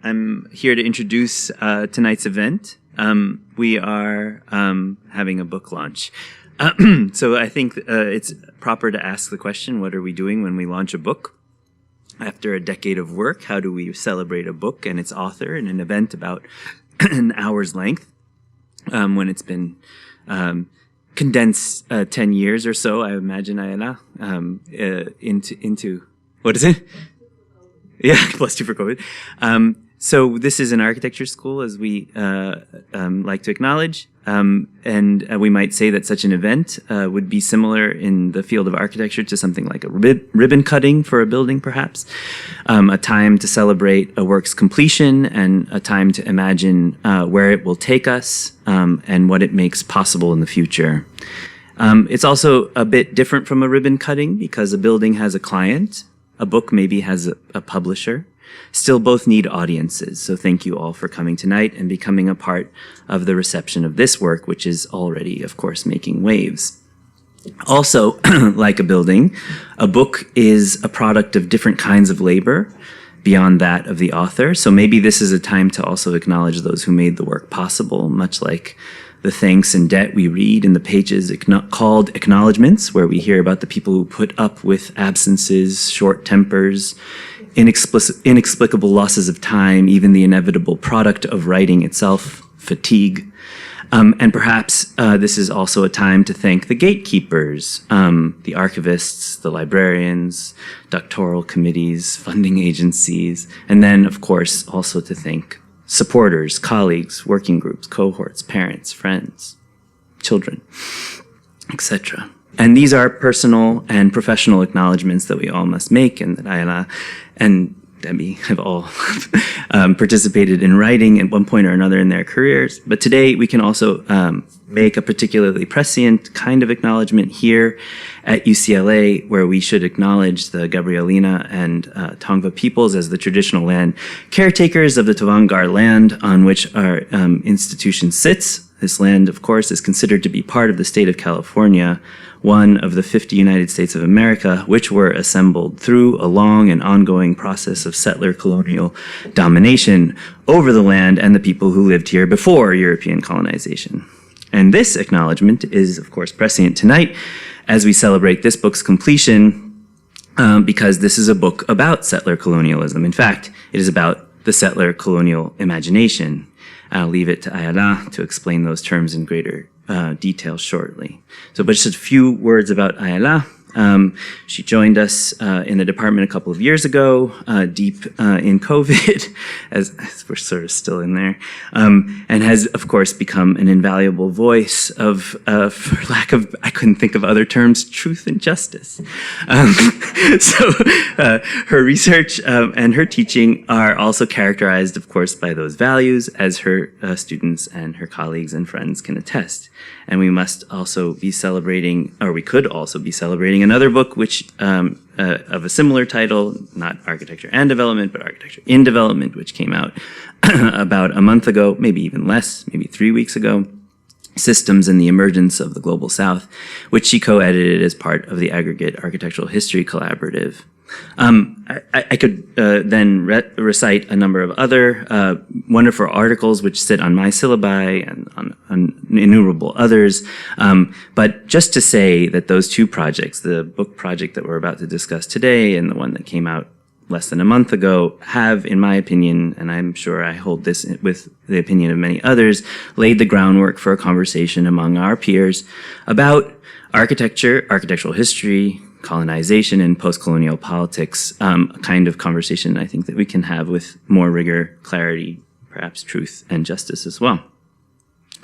I'm here to introduce tonight's event. We are having a book launch. So I think it's proper to ask the question, what are we doing when we launch a book? After a decade of work, how do we celebrate a book and its author in an event about an hour's length when it's been condensed 10 years or so, I imagine, Ayala, into what is it? Yeah, +2 for COVID. So this is an architecture school, as we like to acknowledge, and we might say that such an event would be similar in the field of architecture to something like a ribbon cutting for a building, perhaps, a time to celebrate a work's completion and a time to imagine where it will take us and what it makes possible in the future. It's also a bit different from a ribbon cutting because a building has a client, a book maybe has a publisher. Still both need audiences, so thank you all for coming tonight and becoming a part of the reception of this work, which is already, of course, making waves. Also, like a building, a book is a product of different kinds of labor beyond that of the author, so maybe this is a time to also acknowledge those who made the work possible, much like the thanks and debt we read in the pages called acknowledgements, where we hear about the people who put up with absences, short tempers, inexplicable losses of time, even the inevitable product of writing itself, fatigue. And perhaps this is also a time to thank the gatekeepers, the archivists, the librarians, doctoral committees, funding agencies, and then, of course, also to thank supporters, colleagues, working groups, cohorts, parents, friends, children, etc. And these are personal and professional acknowledgements that we all must make, and that Ayala and Debbie have all participated in writing at one point or another in their careers. But today we can also make a particularly prescient kind of acknowledgement here at UCLA, where we should acknowledge the Gabrielina and Tongva peoples as the traditional land caretakers of the Tovaangar land on which our institution sits. This land, of course, is considered to be part of the state of California, one of the 50 United States of America, which were assembled through a long and ongoing process of settler colonial domination over the land and the people who lived here before European colonization. And this acknowledgement is, of course, prescient tonight as we celebrate this book's completion, because this is a book about settler colonialism. In fact, it is about the settler colonial imagination. I'll leave it to Ayala to explain those terms in greater detail shortly. So, but just a few words about Ayala. She joined us in the department a couple of years ago, deep in COVID, as we're sort of still in there, and has, of course, become an invaluable voice of, for lack of, I couldn't think of other terms, truth and justice. So her research and her teaching are also characterized, of course, by those values, as her students and her colleagues and friends can attest. And we must also be celebrating, or we could also be celebrating another book which of a similar title, not Architecture and Development, but Architecture in Development, which came out about a month ago, maybe even less, maybe 3 weeks ago, Systems in the Emergence of the Global South, which she co-edited as part of the Aggregate Architectural History Collaborative. I could then recite a number of other wonderful articles which sit on my syllabi and on innumerable others, but just to say that those two projects, the book project that we're about to discuss today and the one that came out less than a month ago, have, in my opinion, and I'm sure I hold this with the opinion of many others, laid the groundwork for a conversation among our peers about architecture, architectural history, colonization, and post-colonial politics, a kind of conversation I think that we can have with more rigor, clarity, perhaps truth and justice as well.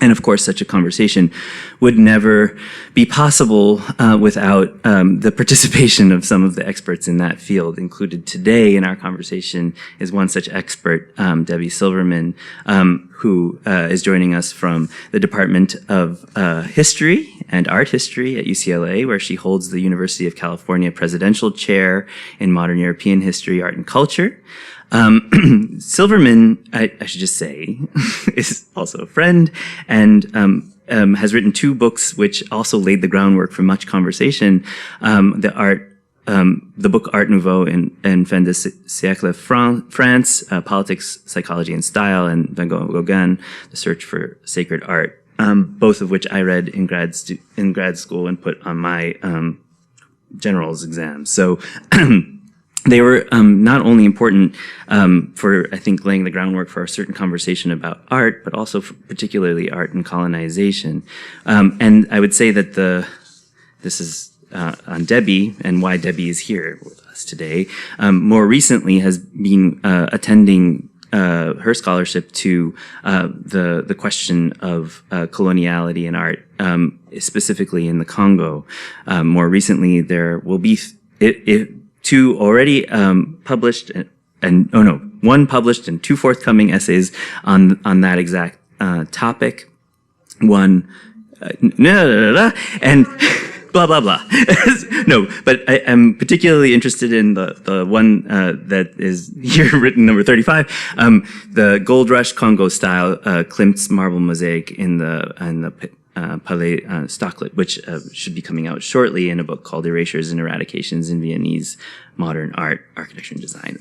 And of course, such a conversation would never be possible without the participation of some of the experts in that field. Included today in our conversation is one such expert, Debora Silverman, who is joining us from the Department of History and Art History at UCLA, where she holds the University of California Presidential Chair in Modern European History, Art, and Culture. Silverman, I should just say, is also a friend and has written 2 books which also laid the groundwork for much conversation. The Art the book Art Nouveau in Fin de Siècle France, Politics, Psychology, and Style, and Van Gogh, The Search for Sacred Art, both of which I read in grad school and put on my general's exam. So they were not only important for, I think, laying the groundwork for a certain conversation about art, but also for particularly art and colonization. And I would say that this is on Debbie, and why Debbie is here with us today, more recently has been attending her scholarship to the question of coloniality in art, specifically in the Congo. More recently, there will be two already published, one published and two forthcoming essays on that exact topic. One, and blah, blah, blah. No, but I'm particularly interested in the one that is here written, number 35, the Gold Rush Congo style Klimt's marble mosaic in the Palais Stocklet, which should be coming out shortly in a book called Erasures and Eradications in Viennese Modern Art, Architecture and Design.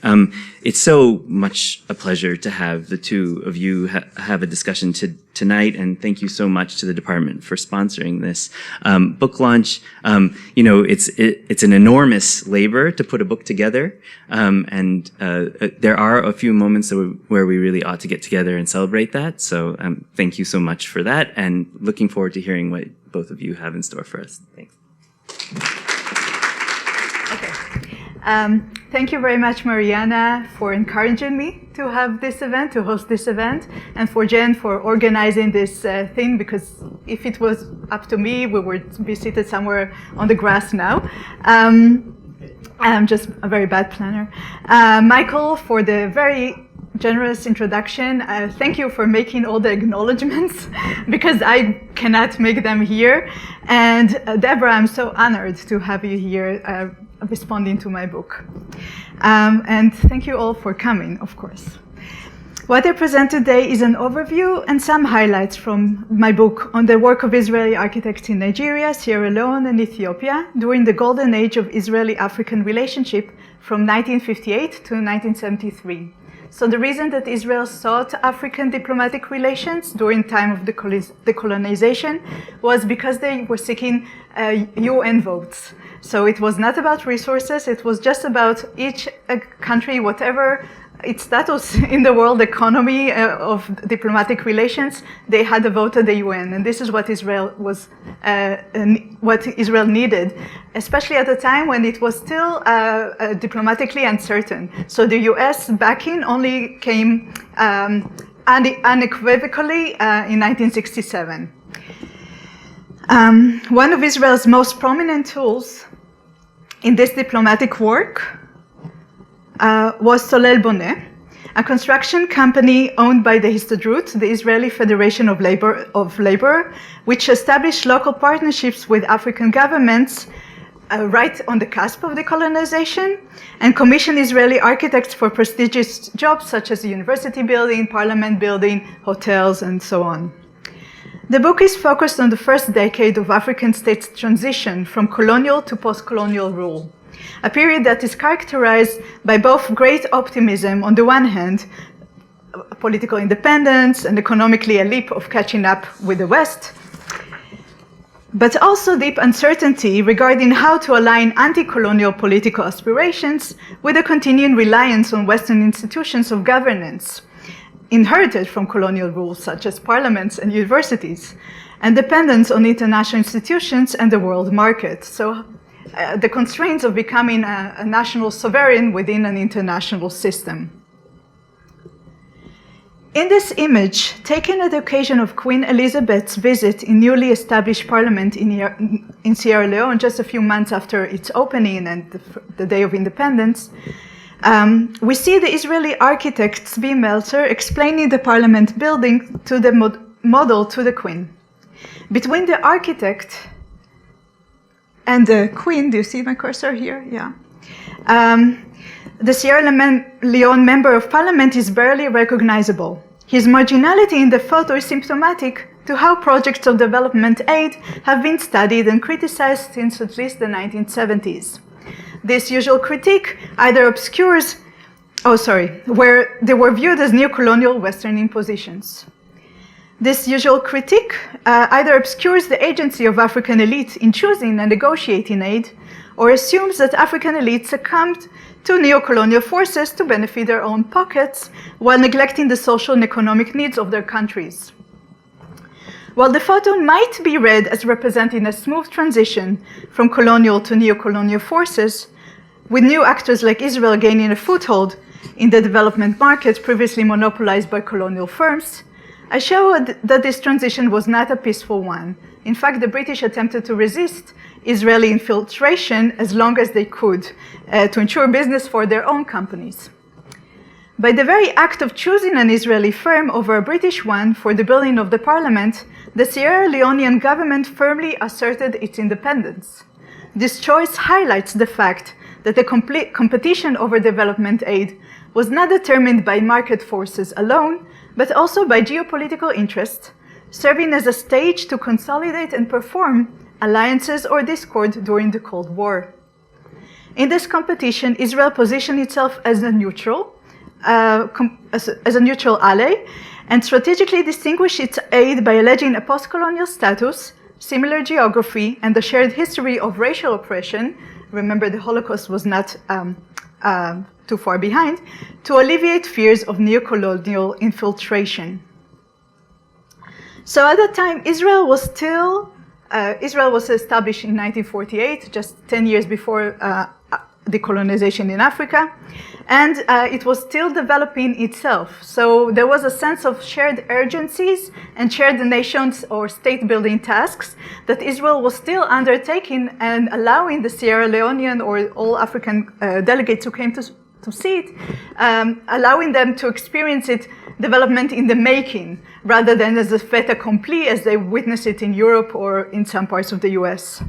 It's so much a pleasure to have the two of you have a discussion tonight, and thank you so much to the department for sponsoring this book launch. It's an enormous labor to put a book together, and there are a few moments where we really ought to get together and celebrate that. So thank you so much for that, and looking forward to hearing what both of you have in store for us. Thanks. Thank you very much, Mariana, for encouraging me to have this event, to host this event, and for Jen for organizing this thing, because if it was up to me, we would be seated somewhere on the grass now. I'm just a very bad planner. Michael, for the very generous introduction. Thank you for making all the acknowledgements, because I cannot make them here. And Debora, I'm so honored to have you here responding to my book. And thank you all for coming, of course. What I present today is an overview and some highlights from my book on the work of Israeli architects in Nigeria, Sierra Leone, and Ethiopia during the golden age of Israeli-African relationship from 1958 to 1973. So the reason that Israel sought African diplomatic relations during time of the decolonization was because they were seeking UN votes. So it was not about resources, it was just about each country, whatever its status in the world economy of diplomatic relations, they had a vote at the UN, and this is what Israel was, what Israel needed, especially at a time when it was still diplomatically uncertain. So the US backing only came unequivocally in 1967. One of Israel's most prominent tools in this diplomatic work was Solel Boneh, a construction company owned by the Histadrut, the Israeli Federation of Labor, which established local partnerships with African governments right on the cusp of decolonization, and commissioned Israeli architects for prestigious jobs such as the university building, parliament building, hotels, and so on. The book is focused on the first decade of African states' transition from colonial to post-colonial rule, a period that is characterized by both great optimism on the one hand, political independence, and economically a leap of catching up with the West, but also deep uncertainty regarding how to align anti-colonial political aspirations with a continuing reliance on Western institutions of governance, inherited from colonial rules such as parliaments and universities, and dependence on international institutions and the world market. So the constraints of becoming a national sovereign within an international system. In this image, taken at the occasion of Queen Elizabeth's visit in newly established parliament in Sierra Leone just a few months after its opening and the Day of Independence, we see the Israeli architect Zvi Meltzer explaining the parliament building to the model to the Queen. Between the architect and the Queen, do you see my cursor here? Yeah. The Sierra Leone member of parliament is barely recognizable. His marginality in the photo is symptomatic to how projects of development aid have been studied and criticized since at least the 1970s. This usual critique either obscures, where they were viewed as neo-colonial Western impositions. This usual critique either obscures the agency of African elites in choosing and negotiating aid, or assumes that African elites succumbed to neo-colonial forces to benefit their own pockets while neglecting the social and economic needs of their countries. While the photo might be read as representing a smooth transition from colonial to neo-colonial forces, with new actors like Israel gaining a foothold in the development market previously monopolized by colonial firms, I show that this transition was not a peaceful one. In fact, the British attempted to resist Israeli infiltration as long as they could to ensure business for their own companies. By the very act of choosing an Israeli firm over a British one for the building of the parliament, the Sierra Leonean government firmly asserted its independence. This choice highlights the fact that the competition over development aid was not determined by market forces alone, but also by geopolitical interest, serving as a stage to consolidate and perform alliances or discord during the Cold War. In this competition, Israel positioned itself as a neutral ally, and strategically distinguished its aid by alleging a post-colonial status, similar geography, and the shared history of racial oppression. Remember, the Holocaust was not too far behind, to alleviate fears of neo-colonial infiltration. So at that time, Israel was established in 1948, just 10 years before decolonization in Africa, and it was still developing itself. So there was a sense of shared urgencies and shared nations or state-building tasks that Israel was still undertaking and allowing the Sierra Leonean or all African delegates who came to see it, allowing them to experience it development in the making, rather than as a fait accompli as they witness it in Europe or in some parts of the US.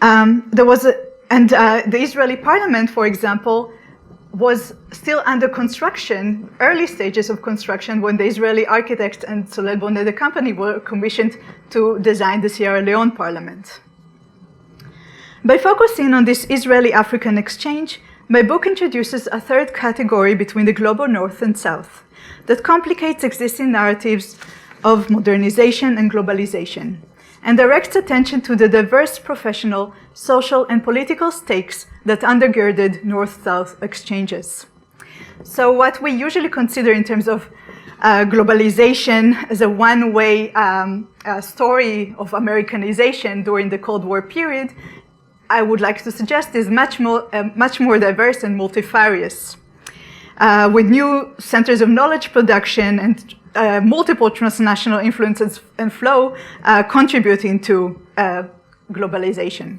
The Israeli parliament, for example, was still under construction, early stages of construction, when the Israeli architect and Solel Boneh, the company, were commissioned to design the Sierra Leone parliament. By focusing on this Israeli-African exchange, my book introduces a third category between the global North and South that complicates existing narratives of modernization and globalization, and directs attention to the diverse professional, social, and political stakes that undergirded North-South exchanges. So what we usually consider in terms of globalization as a one-way story of Americanization during the Cold War period, I would like to suggest is much more diverse and multifarious, with new centers of knowledge production and multiple transnational influences and flow contributing to globalization.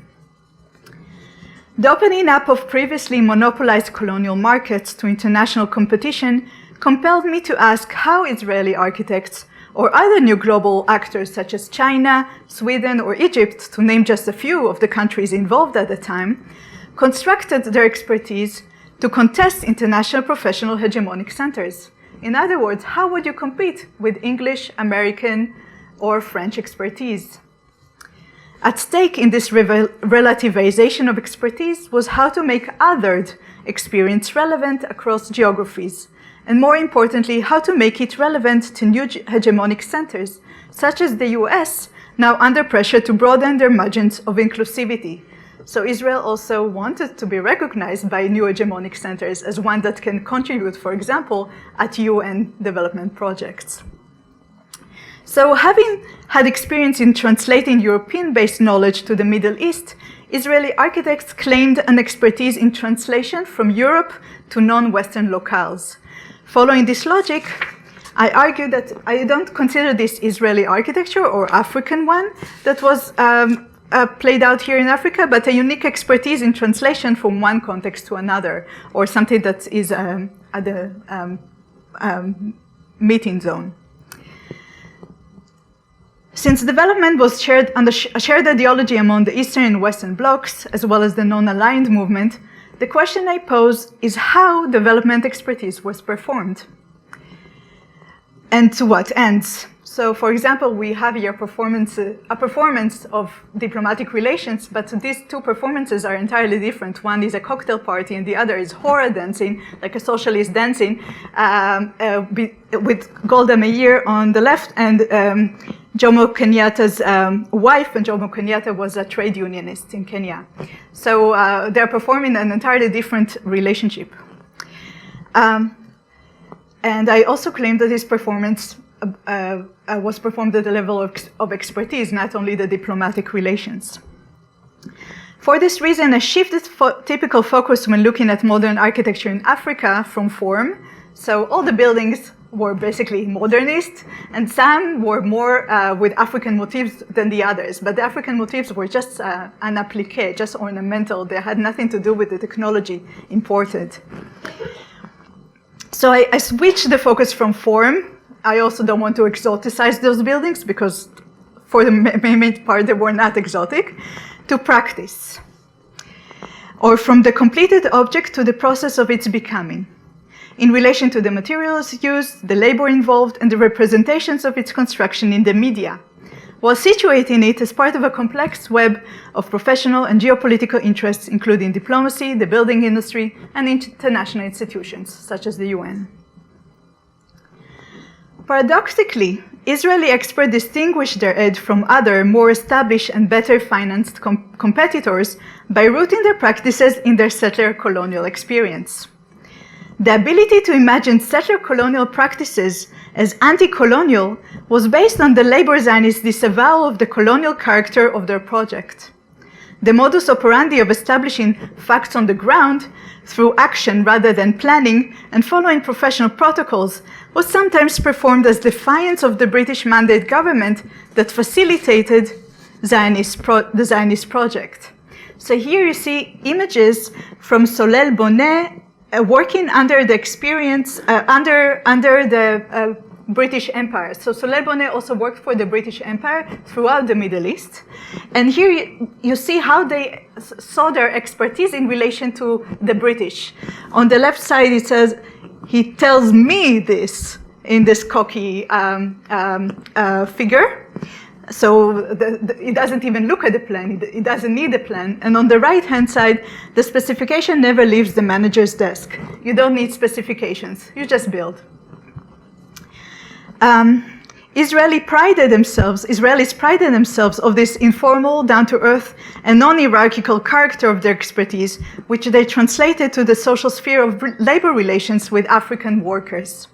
The opening up of previously monopolized colonial markets to international competition compelled me to ask how Israeli architects or other new global actors such as China, Sweden, or Egypt, to name just a few of the countries involved at the time, constructed their expertise to contest international professional hegemonic centers. In other words, how would you compete with English, American, or French expertise? At stake in this relativization of expertise was how to make othered experience relevant across geographies, and more importantly, how to make it relevant to new hegemonic centers, such as the US, now under pressure to broaden their margins of inclusivity. So Israel also wanted to be recognized by new hegemonic centers as one that can contribute, for example, at UN development projects. So having had experience in translating European-based knowledge to the Middle East, Israeli architects claimed an expertise in translation from Europe to non-Western locales. Following this logic, I argue that I don't consider this Israeli architecture or African one that was played out here in Africa, but a unique expertise in translation from one context to another, or something that is at the meeting zone. Since development was shared under a shared ideology among the Eastern and Western blocs, as well as the non-aligned movement, the question I pose is how development expertise was performed, and to what ends. So, for example, we have here a performance of diplomatic relations, but these two performances are entirely different. One is a cocktail party, and the other is hora dancing, like a socialist dancing, with Golda Meir on the left and Jomo Kenyatta's wife, and Jomo Kenyatta was a trade unionist in Kenya. So they're performing an entirely different relationship. And I also claim that this performance was performed at the level of expertise, not only the diplomatic relations. For this reason, I shifted typical focus when looking at modern architecture in Africa from form. So all the buildings were basically modernist, and some were more with African motifs than the others. But the African motifs were just an appliqué, just ornamental. They had nothing to do with the technology imported. So I switched the focus from form. I also don't want to exoticize those buildings because for the main part they were not exotic, to practice. Or from the completed object to the process of its becoming, in relation to the materials used, the labor involved, and the representations of its construction in the media, while situating it as part of a complex web of professional and geopolitical interests, including diplomacy, the building industry, and international institutions, such as the UN. Paradoxically, Israeli experts distinguish their edge from other, more established and better financed competitors by rooting their practices in their settler colonial experience. The ability to imagine settler colonial practices as anti-colonial was based on the labor Zionist disavowal of the colonial character of their project. The modus operandi of establishing facts on the ground through action rather than planning and following professional protocols was sometimes performed as defiance of the British mandate government that facilitated the Zionist project. So here you see images from Solel Bonnet working under the experience, under the British Empire. So Solel Bonnet also worked for the British Empire throughout the Middle East. And here you see how they saw their expertise in relation to the British. On the left side it says, he tells me this in this cocky figure. So it doesn't even look at the plan, it doesn't need a plan. And on the right-hand side, the specification never leaves the manager's desk. You don't need specifications, you just build. Israelis prided themselves of this informal, down-to-earth, and non-hierarchical character of their expertise, which they translated to the social sphere of labor relations with African workers.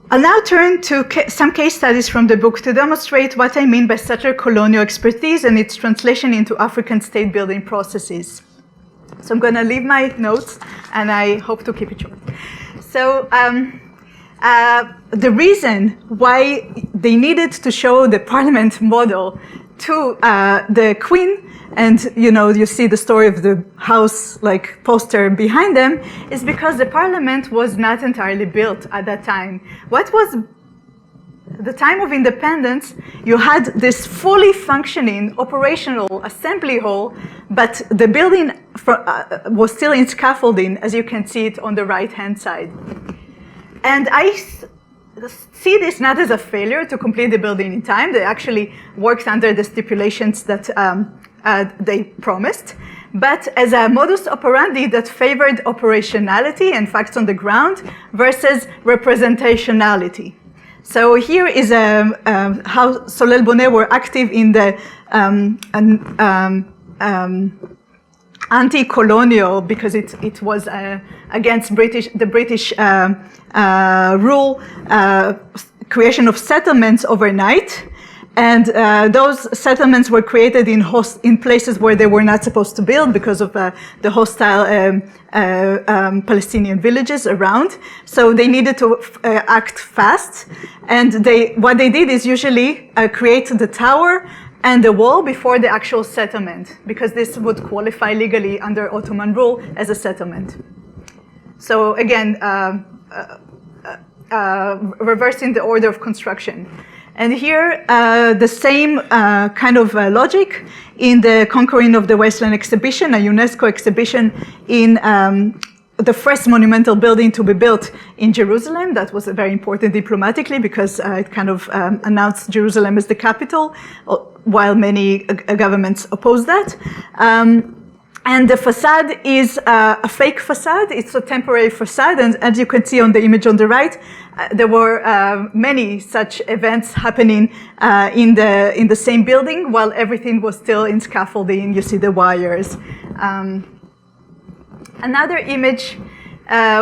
I'll now turn to some case studies from the book to demonstrate what I mean by settler colonial expertise and its translation into African state-building processes. So I'm going to leave my notes, and I hope to keep it short. So the reason why they needed to show the parliament model to the Queen, and you see the story of the house like poster behind them, is because the parliament was not entirely built at that time. What was the time of independence? You had this fully functioning operational assembly hall, but the building was still in scaffolding, as you can see it on the right-hand side. And I see this not as a failure to complete the building in time. They actually worked under the stipulations that they promised, but as a modus operandi that favored operationality and facts on the ground versus representationality. So here is how Solel Bonnet were active in the anti-colonial, because it was against the British rule, creation of settlements overnight. And those settlements were created in places where they were not supposed to build because of the hostile Palestinian villages around. So they needed to act fast. And what they did is usually create the tower and the wall before the actual settlement, because this would qualify legally under Ottoman rule as a settlement. So again, reversing the order of construction. And here, the same kind of logic in the Conquering of the Wasteland exhibition, a UNESCO exhibition in the first monumental building to be built in Jerusalem. That was very important diplomatically because it kind of announced Jerusalem as the capital, while many governments opposed that. And the facade is a fake facade. It's a temporary facade. And as you can see on the image on the right, there were many such events happening in the same building while everything was still in scaffolding. You see the wires. Another image,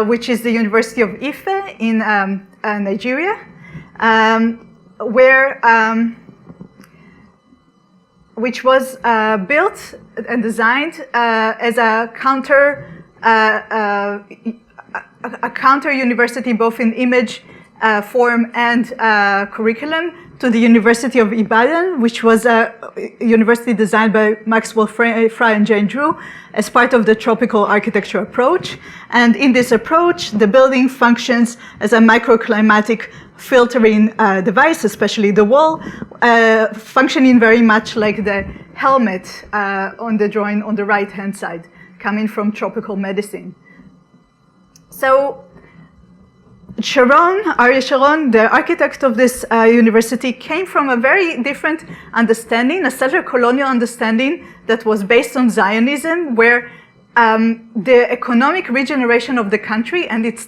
which is the University of Ife in Nigeria, which was built and designed as a counter university, both in image, form, and curriculum, to the University of Ibadan, which was a university designed by Maxwell Fry and Jane Drew as part of the tropical architecture approach. And in this approach, the building functions as a microclimatic filtering device, especially the wall, functioning very much like the helmet on the drawing on the right-hand side, coming from tropical medicine. So Ariel Sharon, the architect of this university, came from a very different understanding, a settler colonial understanding that was based on Zionism, where the economic regeneration of the country and its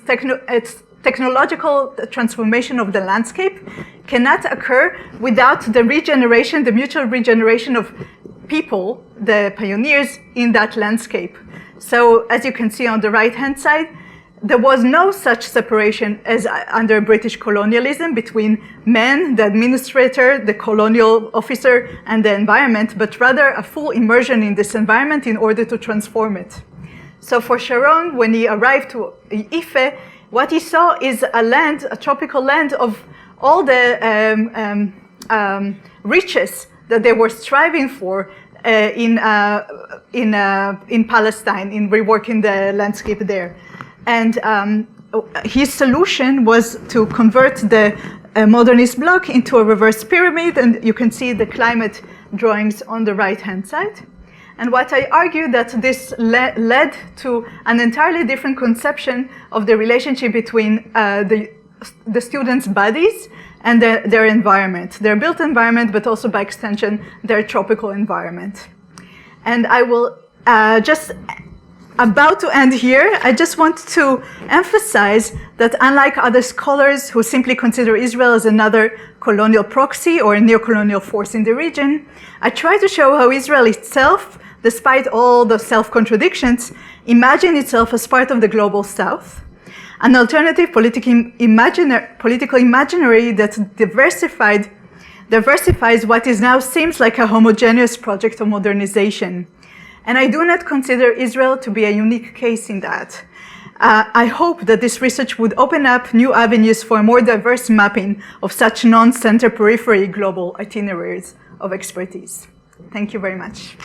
technological transformation of the landscape cannot occur without the regeneration, the mutual regeneration of people, the pioneers in that landscape. So as you can see on the right-hand side, there was no such separation as under British colonialism between men, the administrator, the colonial officer, and the environment, but rather a full immersion in this environment in order to transform it. So for Sharon, when he arrived to Ife, what he saw is a land, a tropical land of all the riches that they were striving for in Palestine, in reworking the landscape there. And his solution was to convert the modernist block into a reverse pyramid, and you can see the climate drawings on the right-hand side. And what I argue that this led to an entirely different conception of the relationship between the students' bodies and their environment, their built environment, but also by extension, their tropical environment. And I will just about to end here. I just want to emphasize that unlike other scholars who simply consider Israel as another colonial proxy or a neocolonial force in the region, I try to show how Israel itself, despite all the self-contradictions, imagines itself as part of the global South, an alternative political imaginary that diversifies what is now seems like a homogeneous project of modernization. And I do not consider Israel to be a unique case in that. I hope that this research would open up new avenues for a more diverse mapping of such non-center periphery global itineraries of expertise. Thank you very much.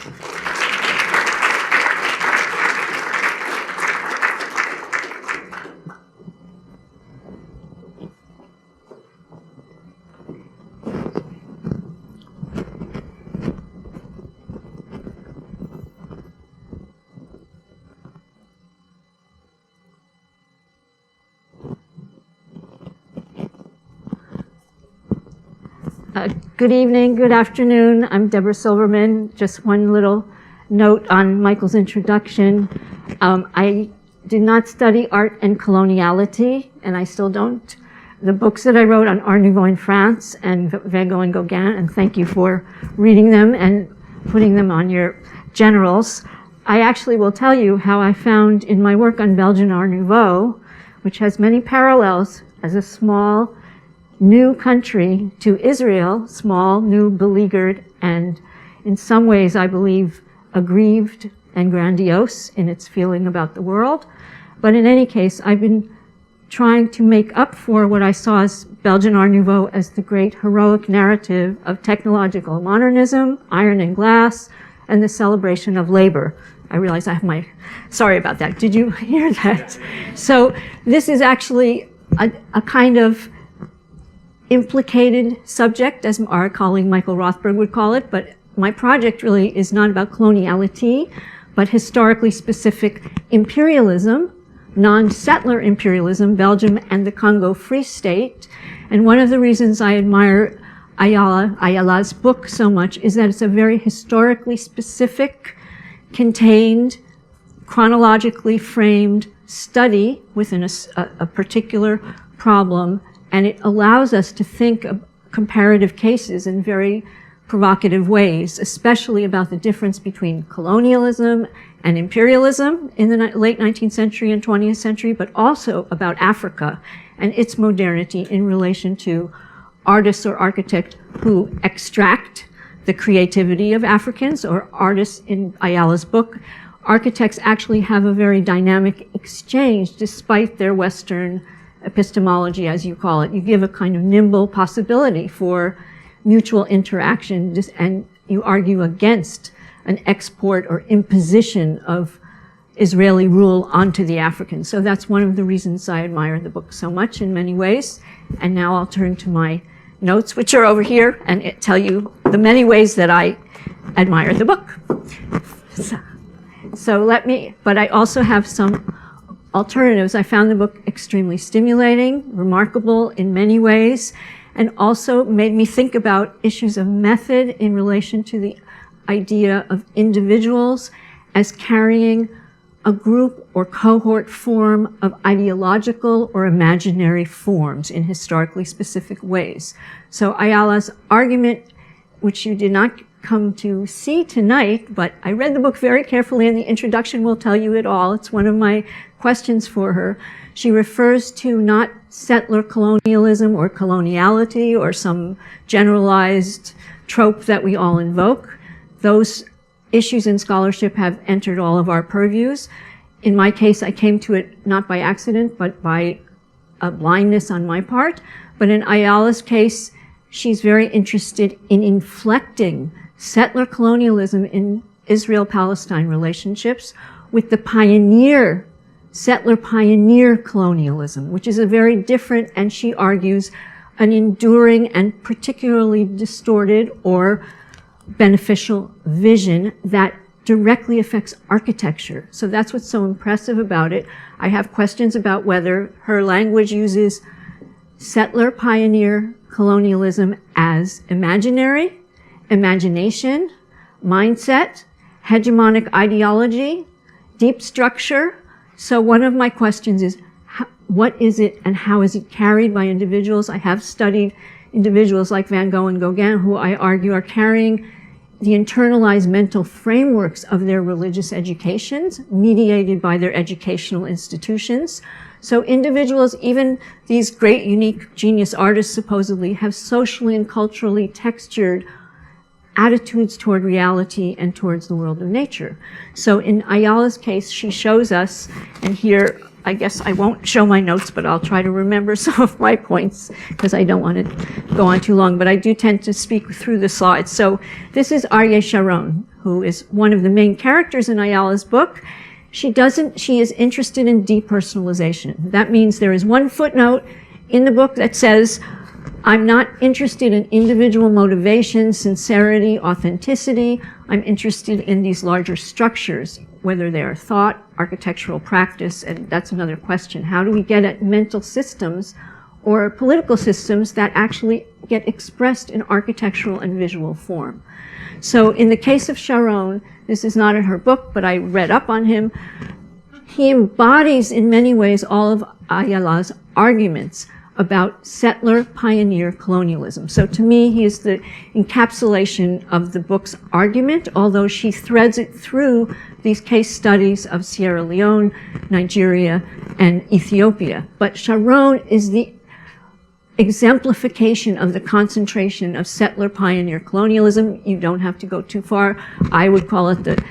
Good evening, good afternoon. I'm Debora Silverman. Just one little note on Michael's introduction. I did not study art and coloniality, and I still don't. The books that I wrote on Art Nouveau in France and Van Gogh and Gauguin, and thank you for reading them and putting them on your generals. I actually will tell you how I found in my work on Belgian Art Nouveau, which has many parallels as a small new country to Israel, small, new, beleaguered, and in some ways, I believe, aggrieved and grandiose in its feeling about the world. But in any case, I've been trying to make up for what I saw as Belgian Art Nouveau as the great heroic narrative of technological modernism, iron and glass, and the celebration of labor. I realize I have my, sorry about that. Did you hear that? So this is actually a kind of implicated subject, as our colleague Michael Rothberg would call it, but my project really is not about coloniality, but historically specific imperialism, non-settler imperialism, Belgium and the Congo Free State. And one of the reasons I admire Ayala's book so much is that it's a very historically specific, contained, chronologically framed study within a particular problem, and it allows us to think of comparative cases in very provocative ways, especially about the difference between colonialism and imperialism in the late 19th century and 20th century, but also about Africa and its modernity in relation to artists or architects who extract the creativity of Africans, or artists in Ayala's book. Architects actually have a very dynamic exchange despite their Western epistemology, as you call it. You give a kind of nimble possibility for mutual interaction, and you argue against an export or imposition of Israeli rule onto the Africans. So that's one of the reasons I admire the book so much in many ways. And now I'll turn to my notes, which are over here, and tell you the many ways that I admire the book. But I also have some alternatives. I found the book extremely stimulating, remarkable in many ways, and also made me think about issues of method in relation to the idea of individuals as carrying a group or cohort form of ideological or imaginary forms in historically specific ways. So Ayala's argument, which you did not come to see tonight, but I read the book very carefully, and the introduction will tell you it all. It's one of my questions for her. She refers to not settler colonialism or coloniality or some generalized trope that we all invoke. Those issues in scholarship have entered all of our purviews. In my case, I came to it not by accident, but by a blindness on my part. But in Ayala's case, she's very interested in inflecting settler colonialism in Israel-Palestine relationships with the settler-pioneer colonialism, which is a very different, and she argues, an enduring and particularly distorted or beneficial vision that directly affects architecture. So that's what's so impressive about it. I have questions about whether her language uses settler-pioneer colonialism as imaginary, imagination, mindset, hegemonic ideology, deep structure. So one of my questions is, what is it and how is it carried by individuals? I have studied individuals like Van Gogh and Gauguin, who I argue are carrying the internalized mental frameworks of their religious educations, mediated by their educational institutions. So individuals, even these great, unique, genius artists supposedly, have socially and culturally textured attitudes toward reality and towards the world of nature. So in Ayala's case, she shows us, and here, I guess I won't show my notes, but I'll try to remember some of my points because I don't want to go on too long, but I do tend to speak through the slides. So this is Aryeh Sharon, who is one of the main characters in Ayala's book. She is interested in depersonalization. That means there is one footnote in the book that says, I'm not interested in individual motivation, sincerity, authenticity. I'm interested in these larger structures, whether they are thought, architectural practice, and that's another question. How do we get at mental systems or political systems that actually get expressed in architectural and visual form? So in the case of Sharon, this is not in her book, but I read up on him. He embodies in many ways all of Ayala's arguments about settler-pioneer colonialism. So to me, he is the encapsulation of the book's argument, although she threads it through these case studies of Sierra Leone, Nigeria, and Ethiopia. But Sharon is the exemplification of the concentration of settler-pioneer colonialism. You don't have to go too far. I would call it the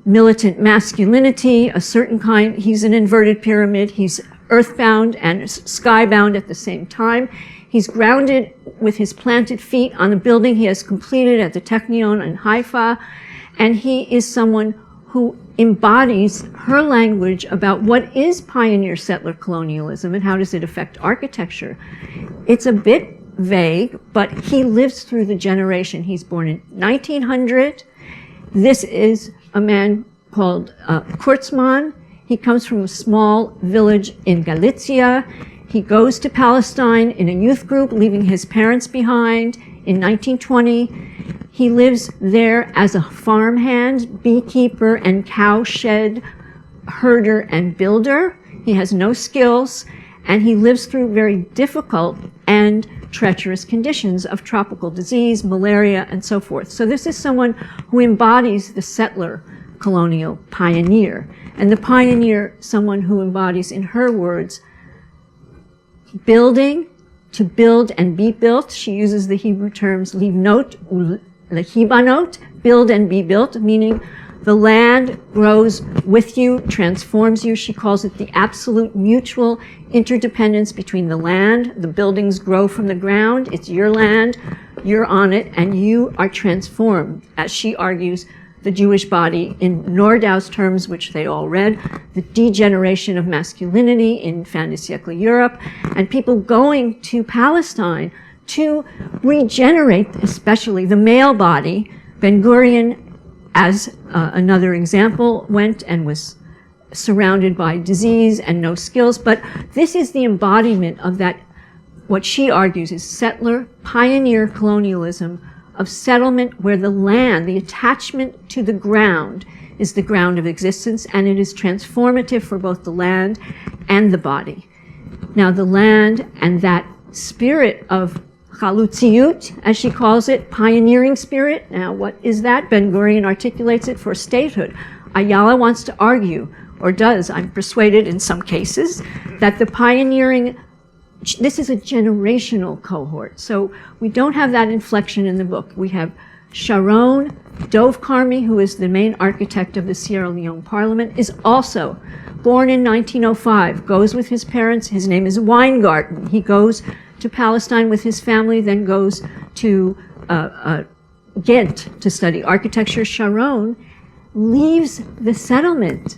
militant masculinity, a certain kind. He's an inverted pyramid. He's earthbound and skybound at the same time. He's grounded with his planted feet on the building he has completed at the Technion in Haifa. And he is someone who embodies her language about what is pioneer settler colonialism and how does it affect architecture. It's a bit vague, but he lives through the generation. He's born in 1900. This is a man called Kurtzman. He comes from a small village in Galicia. He goes to Palestine in a youth group, leaving his parents behind in 1920. He lives there as a farmhand, beekeeper, and cowshed herder and builder. He has no skills, and he lives through very difficult and treacherous conditions of tropical disease, malaria, and so forth. So this is someone who embodies the settler colonial pioneer. And the pioneer, someone who embodies, in her words, building, to build and be built. She uses the Hebrew terms livnot, lehibanot, build and be built, meaning the land grows with you, transforms you. She calls it the absolute mutual interdependence between the land. The buildings grow from the ground. It's your land. You're on it, and you are transformed. As she argues, the Jewish body, in Nordau's terms, which they all read, the degeneration of masculinity in fin de siècle Europe, and people going to Palestine to regenerate, especially the male body. Ben-Gurion, as another example, went and was surrounded by disease and no skills. But this is the embodiment of that, what she argues is settler, pioneer colonialism of settlement, where the land, the attachment to the ground, is the ground of existence, and it is transformative for both the land and the body. Now, the land and that spirit of Chalutziut, as she calls it, pioneering spirit. Now, what is that? Ben-Gurion articulates it for statehood. Ayala wants to argue, or does, I'm persuaded in some cases, that the pioneering, this is a generational cohort. So we don't have that inflection in the book. We have Sharon, Dov Carmi, who is the main architect of the Sierra Leone Parliament, is also born in 1905, goes with his parents. His name is Weingarten. He goes to Palestine with his family, then goes to Ghent to study architecture. Sharon leaves the settlement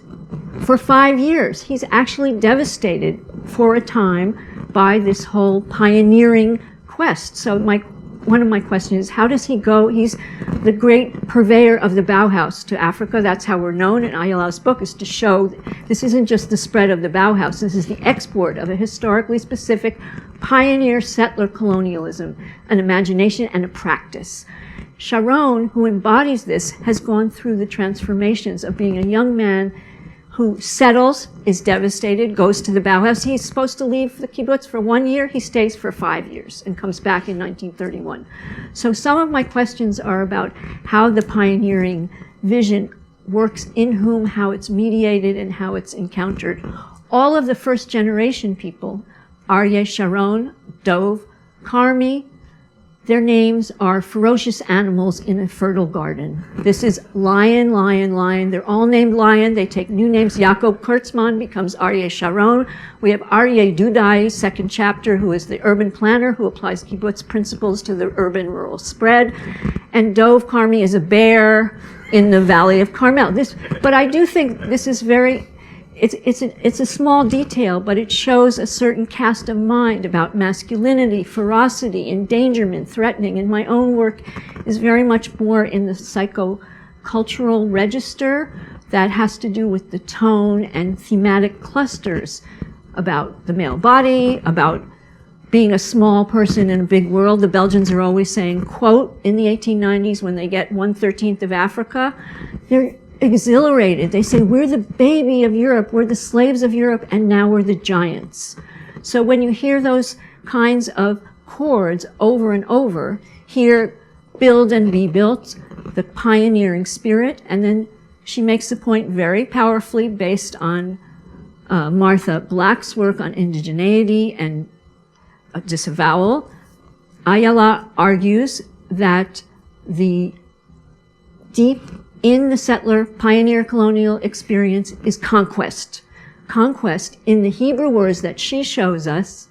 for 5 years. He's actually devastated for a time by this whole pioneering quest. So one of my questions is, how does he go? He's the great purveyor of the Bauhaus to Africa. That's how we're known. And Ayala's book is to show this isn't just the spread of the Bauhaus. This is the export of a historically specific pioneer settler colonialism, an imagination and a practice. Sharon, who embodies this, has gone through the transformations of being a young man who settles, is devastated, goes to the Bauhaus. He's supposed to leave the kibbutz for 1 year. He stays for 5 years and comes back in 1931. So some of my questions are about how the pioneering vision works in whom, how it's mediated, and how it's encountered. All of the first generation people, Aryeh Sharon, Dov, Carmi, their names are ferocious animals in a fertile garden. This is lion, lion, lion. They're all named lion. They take new names. Jacob Kurtzman becomes Aryeh Sharon. We have Aryeh Dudai, second chapter, who is the urban planner who applies kibbutz principles to the urban-rural spread. And Dov Carmi is a bear in the Valley of Carmel. But I do think this is very, it's a small detail, but it shows a certain cast of mind about masculinity, ferocity, endangerment, threatening. And my own work is very much more in the psychocultural register that has to do with the tone and thematic clusters about the male body, about being a small person in a big world. The Belgians are always saying, quote, in the 1890s when they get 1/13 of Africa, they're exhilarated. They say, we're the baby of Europe, we're the slaves of Europe, and now we're the giants. So when you hear those kinds of chords over and over, hear build and be built, the pioneering spirit, and then she makes the point very powerfully based on Martha Black's work on indigeneity and disavowal. Ayala argues that the deep in the settler pioneer colonial experience is conquest. Conquest in the Hebrew words that she shows us,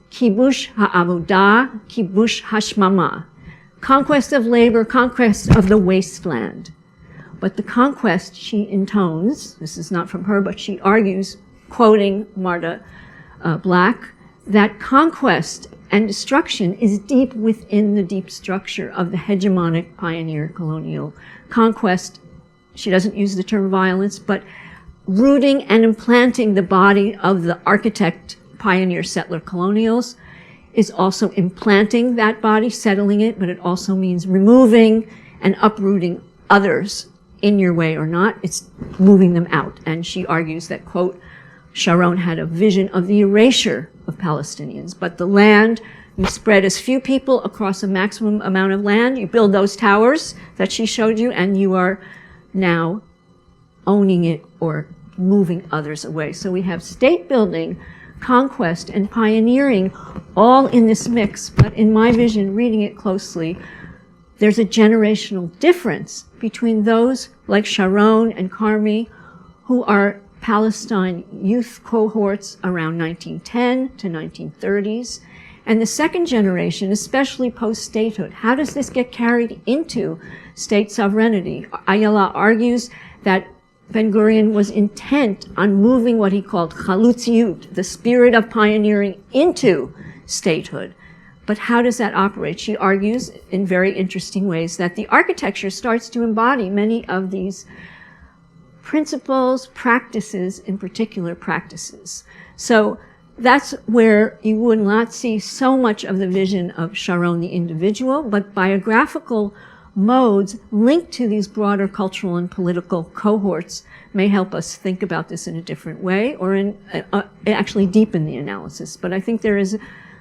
kibush ha'avodah, kibush hashmama. Conquest of labor, conquest of the wasteland. But the conquest, she intones, this is not from her, but she argues, quoting Martha Black, that conquest and destruction is deep within the deep structure of the hegemonic pioneer colonial conquest. She doesn't use the term violence, but rooting and implanting the body of the architect, pioneer, settler, colonials, is also implanting that body, settling it, but it also means removing and uprooting others in your way or not. It's moving them out. And she argues that, quote, Sharon had a vision of the erasure of Palestinians, but the land, you spread as few people across a maximum amount of land, you build those towers that she showed you, and you are now owning it or moving others away. So we have state building, conquest, and pioneering all in this mix, but in my vision, reading it closely, there's a generational difference between those like Sharon and Carmi, who are Palestine youth cohorts around 1910 to 1930s, and the second generation, especially post-statehood. How does this get carried into state sovereignty? Ayala argues that Ben-Gurion was intent on moving what he called chalutziyut, the spirit of pioneering, into statehood. But how does that operate? She argues in very interesting ways that the architecture starts to embody many of these principles, practices, in particular practices. So that's where you would not see so much of the vision of Sharon the individual, but biographical modes linked to these broader cultural and political cohorts may help us think about this in a different way, or actually deepen the analysis. But I think there is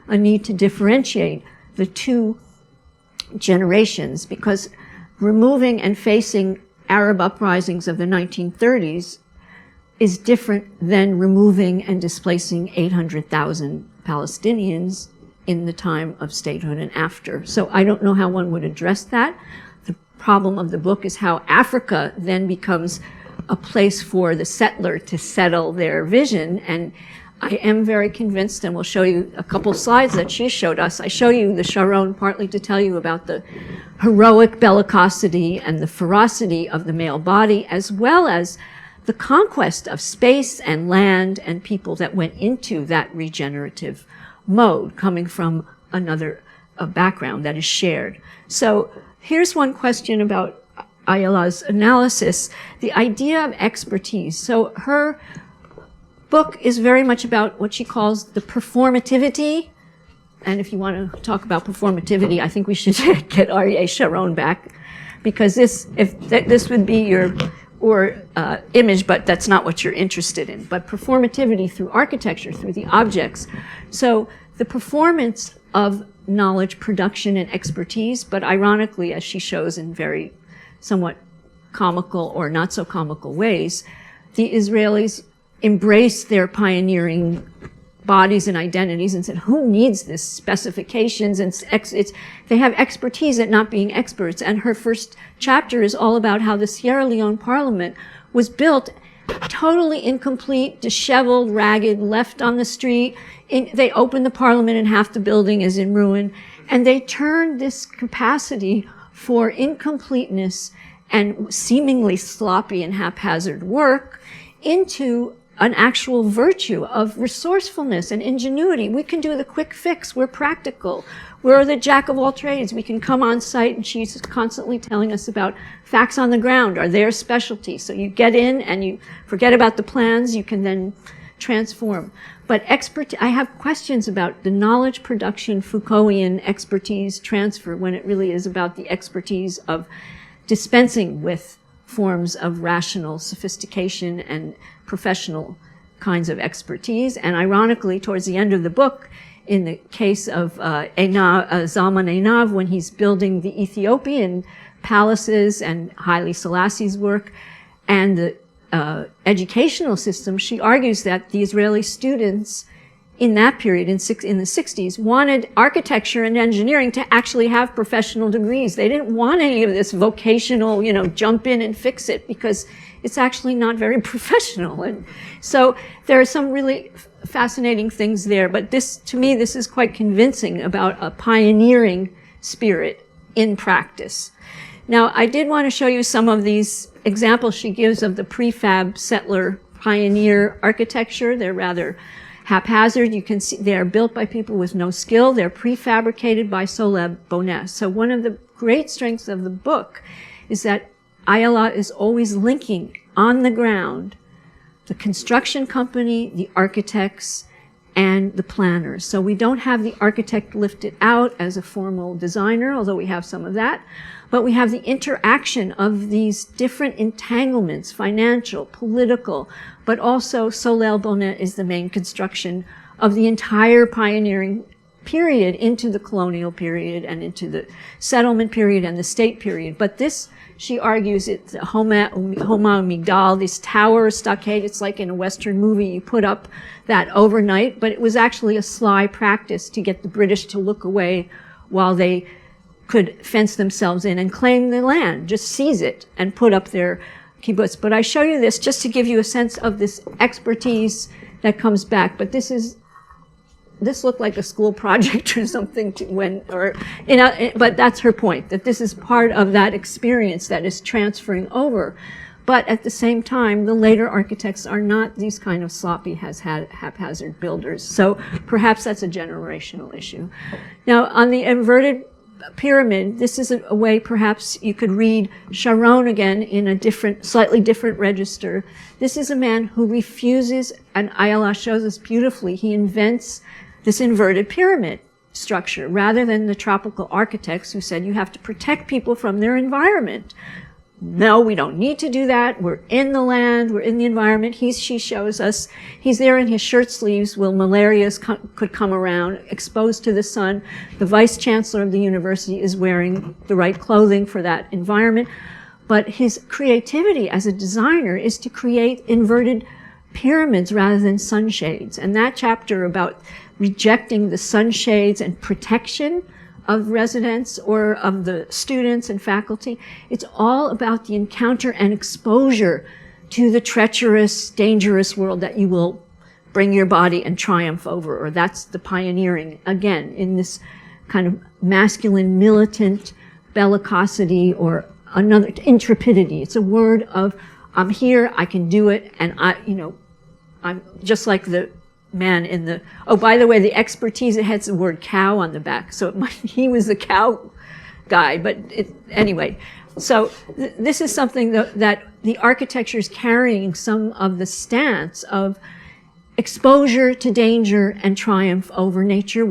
a need to differentiate the two generations, because removing and facing Arab uprisings of the 1930s is different than removing and displacing 800,000 Palestinians in the time of statehood and after. So I don't know how one would address that. The problem of the book is how Africa then becomes a place for the settler to settle their vision. And I am very convinced, and we'll show you a couple slides that she showed us. I show you the Sharon partly to tell you about the heroic bellicosity and the ferocity of the male body, as well as the conquest of space and land and people that went into that regenerative mode, coming from another background that is shared. So here's one question about Ayala's analysis, the idea of expertise. So her book is very much about what she calls the performativity. And if you want to talk about performativity, I think we should get Aryeh Sharon back, because this would be your image, but that's not what you're interested in. But performativity through architecture, through the objects. So the performance of knowledge, production, and expertise, but ironically, as she shows in very somewhat comical or not so comical ways, the Israelis embraced their pioneering bodies and identities and said, who needs this specifications? And they have expertise at not being experts. And her first chapter is all about how the Sierra Leone parliament was built totally incomplete, disheveled, ragged, left on the street. They opened the parliament and half the building is in ruin. And they turned this capacity for incompleteness and seemingly sloppy and haphazard work into an actual virtue of resourcefulness and ingenuity. We can do the quick fix. We're practical. We're the jack of all trades. We can come on site, and she's constantly telling us about facts on the ground are their specialty. So you get in and you forget about the plans. You can then transform. But I have questions about the knowledge production, Foucaultian expertise transfer, when it really is about the expertise of dispensing with forms of rational sophistication and professional kinds of expertise. And ironically, towards the end of the book, in the case of Zalman Einav, when he's building the Ethiopian palaces and Haile Selassie's work and the educational system, she argues that the Israeli students in that period, in the 60s, wanted architecture and engineering to actually have professional degrees. They didn't want any of this vocational, jump in and fix it, because it's actually not very professional. And so there are some really fascinating things there. But to me, this is quite convincing about a pioneering spirit in practice. Now, I did want to show you some of these examples she gives of the prefab settler pioneer architecture. They're rather haphazard. You can see they're built by people with no skill. They're prefabricated by Soleb Boness. So one of the great strengths of the book is that Ayala is always linking on the ground the construction company, the architects, and the planners. So we don't have the architect lifted out as a formal designer, although we have some of that, but we have the interaction of these different entanglements, financial, political, but also Soleil Bonnet is the main construction of the entire pioneering period into the colonial period and into the settlement period and the state period. But this, she argues, it's Homa Migdal, this tower stockade. It's like in a Western movie, you put up that overnight, but it was actually a sly practice to get the British to look away while they could fence themselves in and claim the land, just seize it and put up their kibbutz. But I show you this just to give you a sense of this expertise that comes back. But this looked like a school project or something but that's her point, that this is part of that experience that is transferring over. But at the same time, the later architects are not these kind of sloppy, haphazard builders. So perhaps that's a generational issue. Now, on the inverted pyramid, this is a way perhaps you could read Sharon again in a slightly different register. This is a man who refuses, and Ayala shows us beautifully, he invents this inverted pyramid structure rather than the tropical architects who said you have to protect people from their environment. No, we don't need to do that. We're in the land, we're in the environment. She shows us, he's there in his shirt sleeves while malaria could come around, exposed to the sun. The vice chancellor of the university is wearing the right clothing for that environment. But his creativity as a designer is to create inverted pyramids rather than sunshades. And that chapter about rejecting the sunshades and protection of residents or of the students and faculty. It's all about the encounter and exposure to the treacherous, dangerous world that you will bring your body and triumph over, or that's the pioneering, again, in this kind of masculine, militant bellicosity or another intrepidity. It's a word of, I'm here, I can do it, and I'm just like the man in the, oh, by the way, the expertise, it has the word cow on the back, so he was the cow guy, but anyway. So this is something that the architecture is carrying some of the stance of exposure to danger and triumph over nature,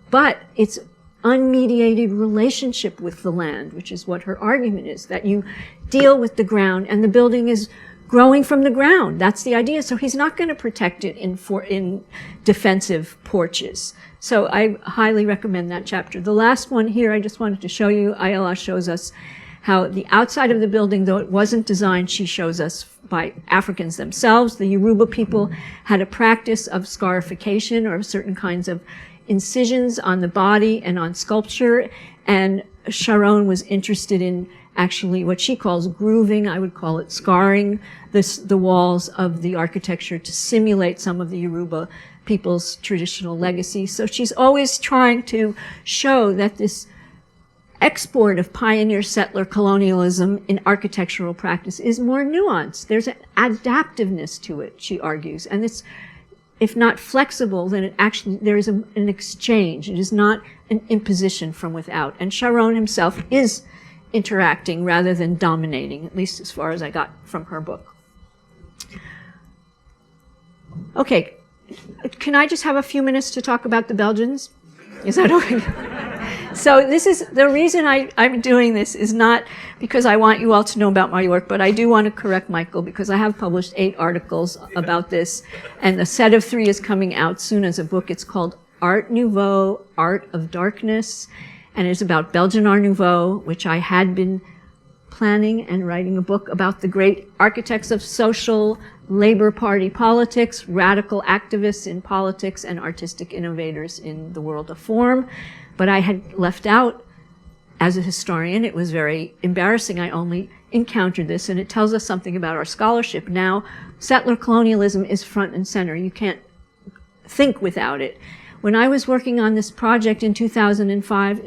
but it's unmediated relationship with the land, which is what her argument is, that you deal with the ground and the building is growing from the ground. That's the idea. So he's not going to protect it in defensive porches. So I highly recommend that chapter. The last one here, I just wanted to show you, Ayala shows us how the outside of the building, though it wasn't designed, she shows us by Africans themselves. The Yoruba people had a practice of scarification or certain kinds of incisions on the body and on sculpture. And Sharon was interested in actually what she calls grooving, I would call it scarring, the walls of the architecture to simulate some of the Yoruba people's traditional legacy. So she's always trying to show that this export of pioneer settler colonialism in architectural practice is more nuanced. There's an adaptiveness to it, she argues, and it's, if not flexible, then it actually, there is an exchange. It is not an imposition from without. And Sharon himself is interacting rather than dominating, at least as far as I got from her book. Okay, can I just have a few minutes to talk about the Belgians? Is that okay? So this is, the reason I'm doing this is not because I want you all to know about my work, but I do want to correct Michael because I have published 8 articles about this, and the set of 3 is coming out soon as a book. It's called Art Nouveau, Art of Darkness, and it's about Belgian Art Nouveau, which I had been planning and writing a book about the great architects of social Labor Party politics, radical activists in politics, and artistic innovators in the world of form. But I had left out, as a historian, it was very embarrassing. I only encountered this, and it tells us something about our scholarship. Now, settler colonialism is front and center. You can't think without it. When I was working on this project in 2005,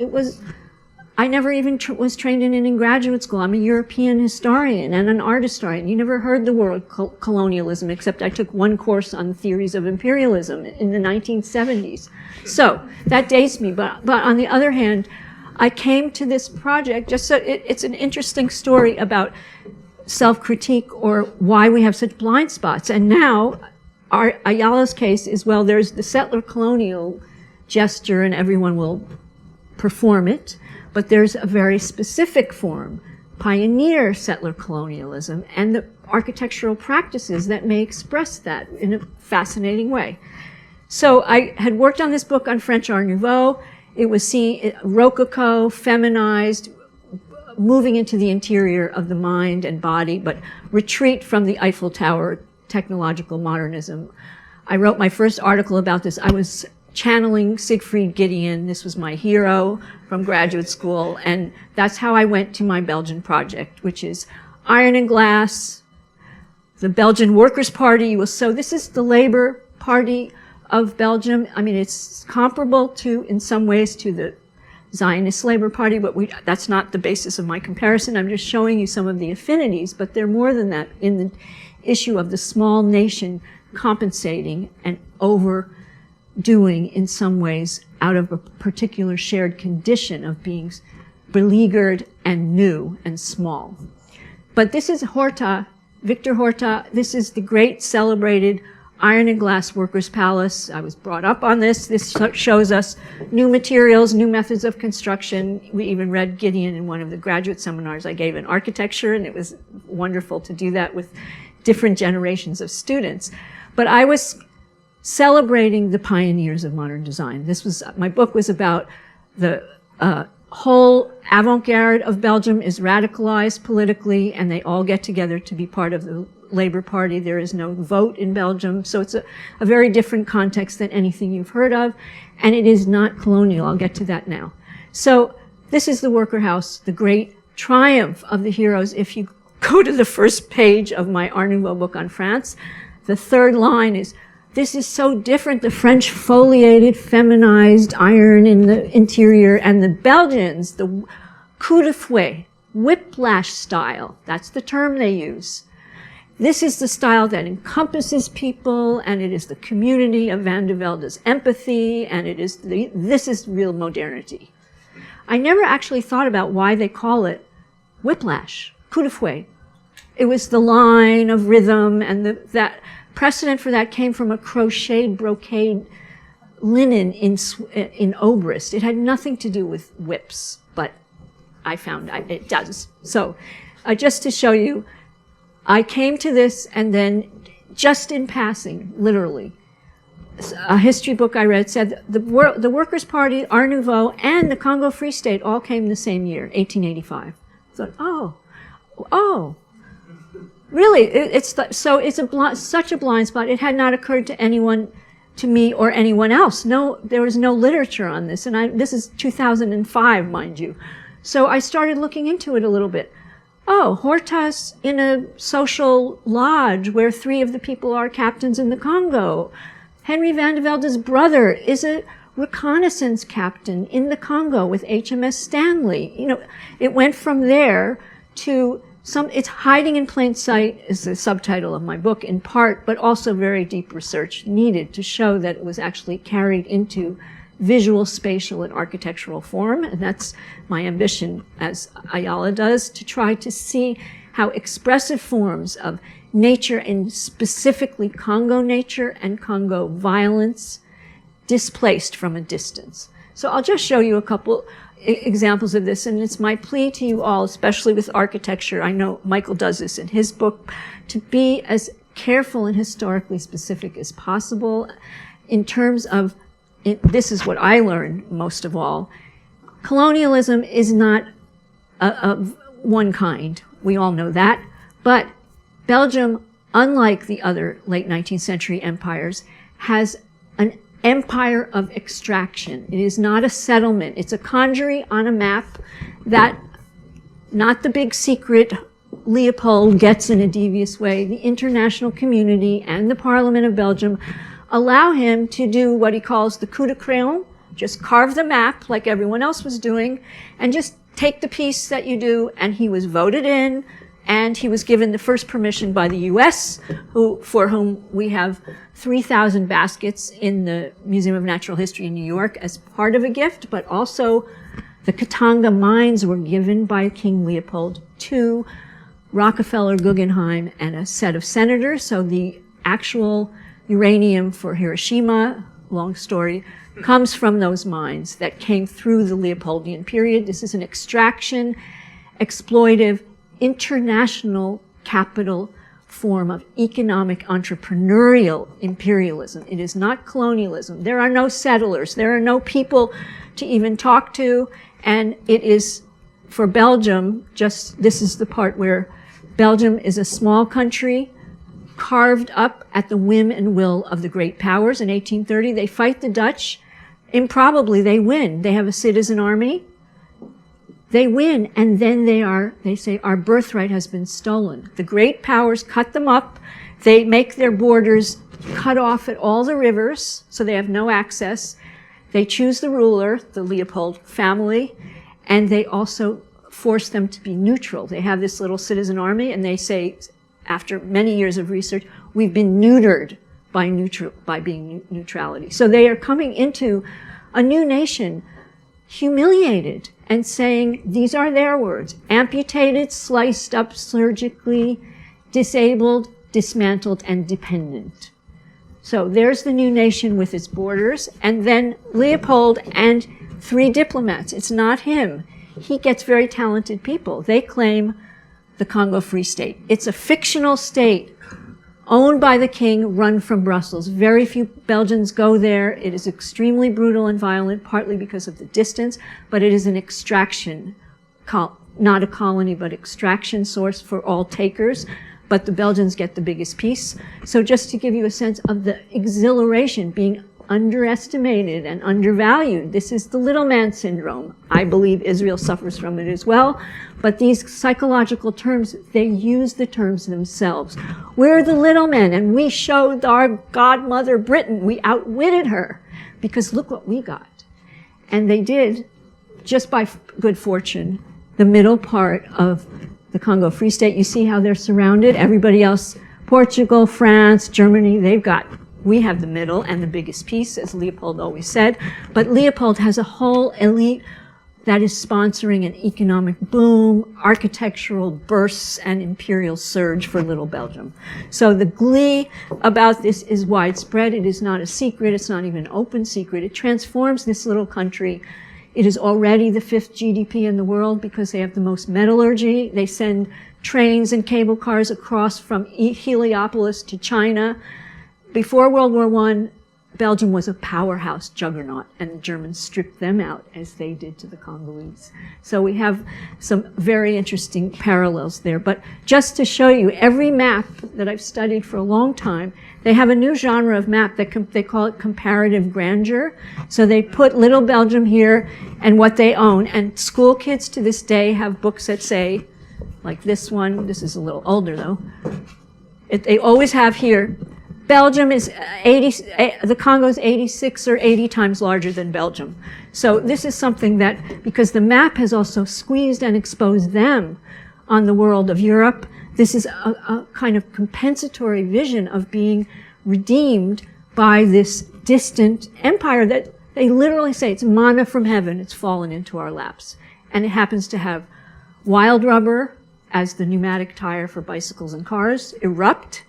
I never even was trained in it in graduate school. I'm a European historian and an art historian. You never heard the word colonialism, except I took one course on the theories of imperialism in the 1970s. So that dates me. But on the other hand, I came to this project just so it's an interesting story about self-critique or why we have such blind spots. And now, Ayala's case is, well, there's the settler colonial gesture and everyone will perform it, but there's a very specific form, pioneer settler colonialism, and the architectural practices that may express that in a fascinating way. So I had worked on this book on French Art Nouveau. It was seen Rococo, feminized, moving into the interior of the mind and body, but retreat from the Eiffel Tower technological modernism. I wrote my first article about this. I was channeling Siegfried Gideon. This was my hero from graduate school, and that's how I went to my Belgian project, which is Iron and Glass, the Belgian Workers' Party. So this is the Labor Party of Belgium. I mean, it's comparable to, in some ways, to the Zionist Labor Party, but that's not the basis of my comparison. I'm just showing you some of the affinities, but they're more than that in the issue of the small nation compensating and overdoing in some ways out of a particular shared condition of being beleaguered and new and small. But this is Horta, Victor Horta. This is the great celebrated Iron and Glass Workers' Palace. I was brought up on this. This shows us new materials, new methods of construction. We even read Gideon in one of the graduate seminars I gave in architecture, and it was wonderful to do that with different generations of students. But I was celebrating the pioneers of modern design. My book was about the whole avant-garde of Belgium is radicalized politically, and they all get together to be part of the Labor Party. There is no vote in Belgium, so it's a very different context than anything you've heard of, and it is not colonial. I'll get to that now. So this is the worker house, the great triumph of the heroes. If you go to the first page of my Art Nouveau book on France, the third line is, this is so different, the French foliated, feminized iron in the interior, and the Belgians, the coup de fouet, whiplash style, that's the term they use. This is the style that encompasses people, and it is the community of Van de Velde's empathy, and this is real modernity. I never actually thought about why they call it whiplash, coup de fouet. It was the line of rhythm, and that precedent for that came from a crocheted brocade linen in Obrist. It had nothing to do with whips, but I found it does. So just to show you, I came to this, and then just in passing, literally, a history book I read said the Workers' Party, Art Nouveau, and the Congo Free State all came the same year, 1885. I thought, oh, really? Such a blind spot. It had not occurred to anyone, to me or anyone else. No, there was no literature on this, and this is 2005, mind you. So I started looking into it a little bit. Oh, Horta's in a social lodge where 3 of the people are captains in the Congo. Henry Van de Velde's brother is a reconnaissance captain in the Congo with HMS Stanley. You know, it went from there to it's hiding in plain sight is the subtitle of my book in part, but also very deep research needed to show that it was actually carried into visual, spatial, and architectural form. And that's my ambition, as Ayala does, to try to see how expressive forms of nature, and specifically Congo nature and Congo violence, displaced from a distance. So I'll just show you a couple examples of this, and it's my plea to you all, especially with architecture. I know Michael does this in his book, to be as careful and historically specific as possible in terms of this is what I learned most of all. Colonialism is not of one kind. We all know that. But Belgium, unlike the other late 19th century empires, has an empire of extraction. It is not a settlement. It's a congery on a map that, not the big secret, Leopold gets in a devious way. The international community and the Parliament of Belgium allow him to do what he calls the coup de crayon, just carve the map like everyone else was doing, and just take the piece that you do, and he was voted in, and he was given the first permission by the US, for whom we have 3,000 baskets in the Museum of Natural History in New York as part of a gift, but also the Katanga mines were given by King Leopold to Rockefeller, Guggenheim, and a set of senators. So the actual uranium for Hiroshima, long story, comes from those mines that came through the Leopoldian period. This is an extraction, exploitive, international capital form of economic entrepreneurial imperialism. It is not colonialism. There are no settlers. There are no people to even talk to. And it is, for Belgium, just this is the part where Belgium is a small country carved up at the whim and will of the great powers. In 1830, they fight the Dutch. Improbably, they win. They have a citizen army. They win, and then they say, our birthright has been stolen. The great powers cut them up. They make their borders cut off at all the rivers, so they have no access. They choose the ruler, the Leopold family, and they also force them to be neutral. They have this little citizen army, and they say, after many years of research, we've been neutered by being neutrality. So they are coming into a new nation humiliated and saying, these are their words, amputated, sliced up surgically, disabled, dismantled, and dependent. So there's the new nation with its borders, and then Leopold and 3 diplomats. It's not him. He gets very talented people. They claim the Congo Free State. It's a fictional state owned by the king, run from Brussels. Very few Belgians go there. It is extremely brutal and violent, partly because of the distance, but it is an extraction, not a colony, but extraction source for all takers. But the Belgians get the biggest piece. So just to give you a sense of the exhilaration, being underestimated and undervalued. This is the little man syndrome. I believe Israel suffers from it as well. But these psychological terms, they use the terms themselves. We're the little men, and we showed our godmother Britain. We outwitted her because look what we got. And they did, just by good fortune, the middle part of the Congo Free State. You see how they're surrounded? Everybody else, Portugal, France, Germany, we have the middle and the biggest piece, as Leopold always said. But Leopold has a whole elite that is sponsoring an economic boom, architectural bursts, and imperial surge for little Belgium. So the glee about this is widespread. It is not a secret. It's not even an open secret. It transforms this little country. It is already the 5th GDP in the world because they have the most metallurgy. They send trains and cable cars across from Heliopolis to China. Before World War I, Belgium was a powerhouse juggernaut, and the Germans stripped them out as they did to the Congolese. So we have some very interesting parallels there. But just to show you, every map that I've studied for a long time, they have a new genre of map that they call it comparative grandeur. So they put little Belgium here and what they own. And school kids to this day have books that say, like this one, this is a little older though, they always have here, Belgium is the Congo is 86 or 80 times larger than Belgium. So this is something that, because the map has also squeezed and exposed them on the world of Europe, this is a kind of compensatory vision of being redeemed by this distant empire that they literally say it's manna from heaven, it's fallen into our laps. And it happens to have wild rubber as the pneumatic tire for bicycles and cars, erupt,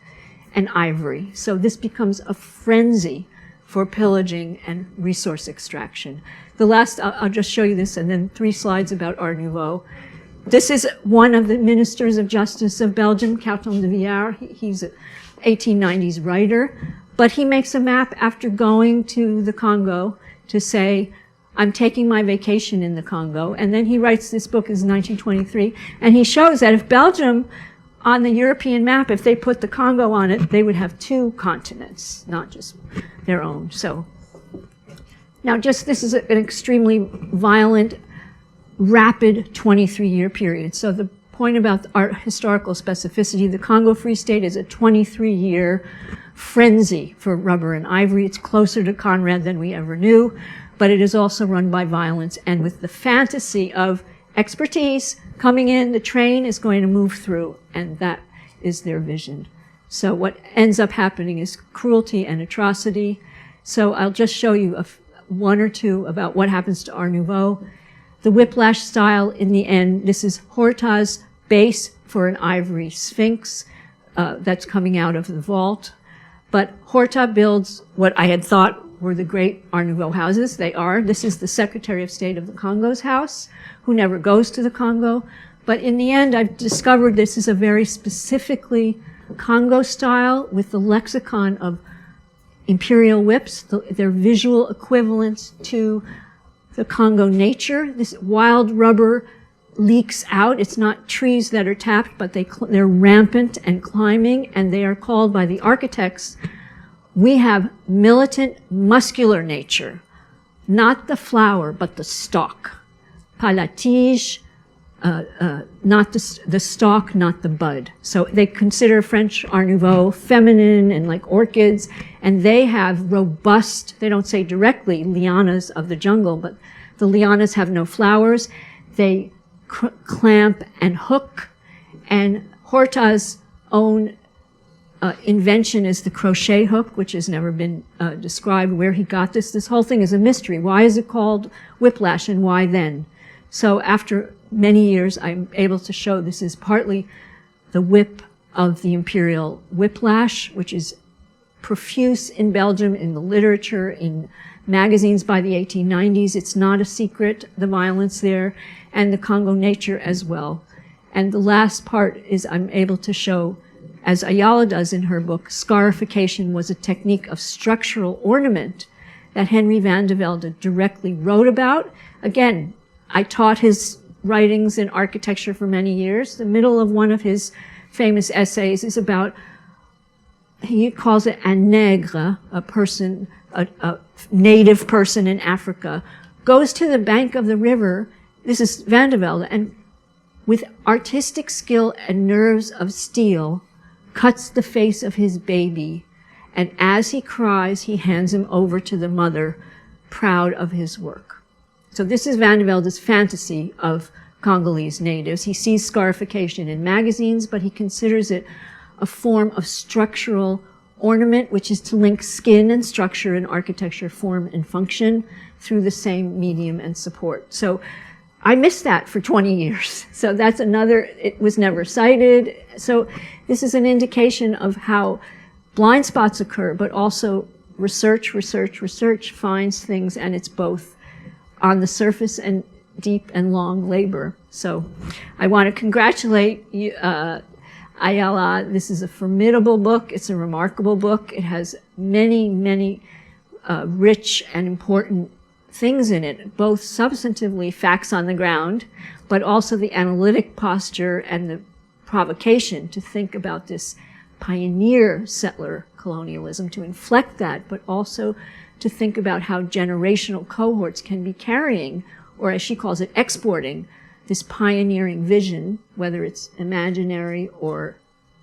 and ivory. So this becomes a frenzy for pillaging and resource extraction. The last, I'll just show you this, and then 3 slides about Art Nouveau. This is one of the ministers of justice of Belgium, Couton de Villars. He's an 1890s writer, but he makes a map after going to the Congo to say, I'm taking my vacation in the Congo. And then he writes this book in 1923, and he shows that if Belgium, on the European map, if they put the Congo on it, they would have 2 continents, not just their own. So now this is an extremely violent, rapid 23-year period. So the point about our historical specificity, the Congo Free State is a 23-year frenzy for rubber and ivory. It's closer to Conrad than we ever knew, but it is also run by violence and with the fantasy of expertise coming in, the train is going to move through, and that is their vision. So what ends up happening is cruelty and atrocity. So I'll just show you one or two about what happens to Art Nouveau. The whiplash style in the end, this is Horta's base for an ivory sphinx that's coming out of the vault. But Horta builds what I had thought were the great Art Nouveau houses. They are. This is the Secretary of State of the Congo's house, who never goes to the Congo. But in the end, I've discovered this is a very specifically Congo style with the lexicon of imperial whips, their visual equivalents to the Congo nature. This wild rubber leaks out. It's not trees that are tapped, but they're rampant and climbing, and they are called by the architects, we have militant muscular nature, not the flower, but the stalk. Pas la tige, not the stalk, not the bud. So they consider French Art Nouveau feminine and like orchids, and they have robust, they don't say directly lianas of the jungle, but the lianas have no flowers. They clamp and hook, and Horta's own invention is the crochet hook, which has never been described where he got this. This whole thing is a mystery. Why is it called whiplash, and why then? So after many years, I'm able to show this is partly the whip of the imperial whiplash, which is profuse in Belgium, in the literature, in magazines by the 1890s. It's not a secret, the violence there, and the Congo nature as well. And the last part is I'm able to show, as Ayala does in her book, scarification was a technique of structural ornament that Henry van de Velde directly wrote about. Again, I taught his writings in architecture for many years. The middle of one of his famous essays is about, he calls it un nègre, a person, a native person in Africa, goes to the bank of the river, this is Van de Velde, and with artistic skill and nerves of steel, cuts the face of his baby, and as he cries, he hands him over to the mother, proud of his work. So this is Van de Velde's fantasy of Congolese natives. He sees scarification in magazines, but he considers it a form of structural ornament, which is to link skin and structure in architecture, form and function through the same medium and support. So I missed that for 20 years. So that's another, it was never cited. So this is an indication of how blind spots occur, but also research finds things, and it's both on the surface and deep and long labor. So I want to congratulate you, Ayala. This is a formidable book. It's a remarkable book. It has many rich and important things in it, both substantively facts on the ground, but also the analytic posture and the provocation to think about this pioneer settler colonialism, to inflect that, but also to think about how generational cohorts can be carrying, or as she calls it, exporting, this pioneering vision, whether it's imaginary or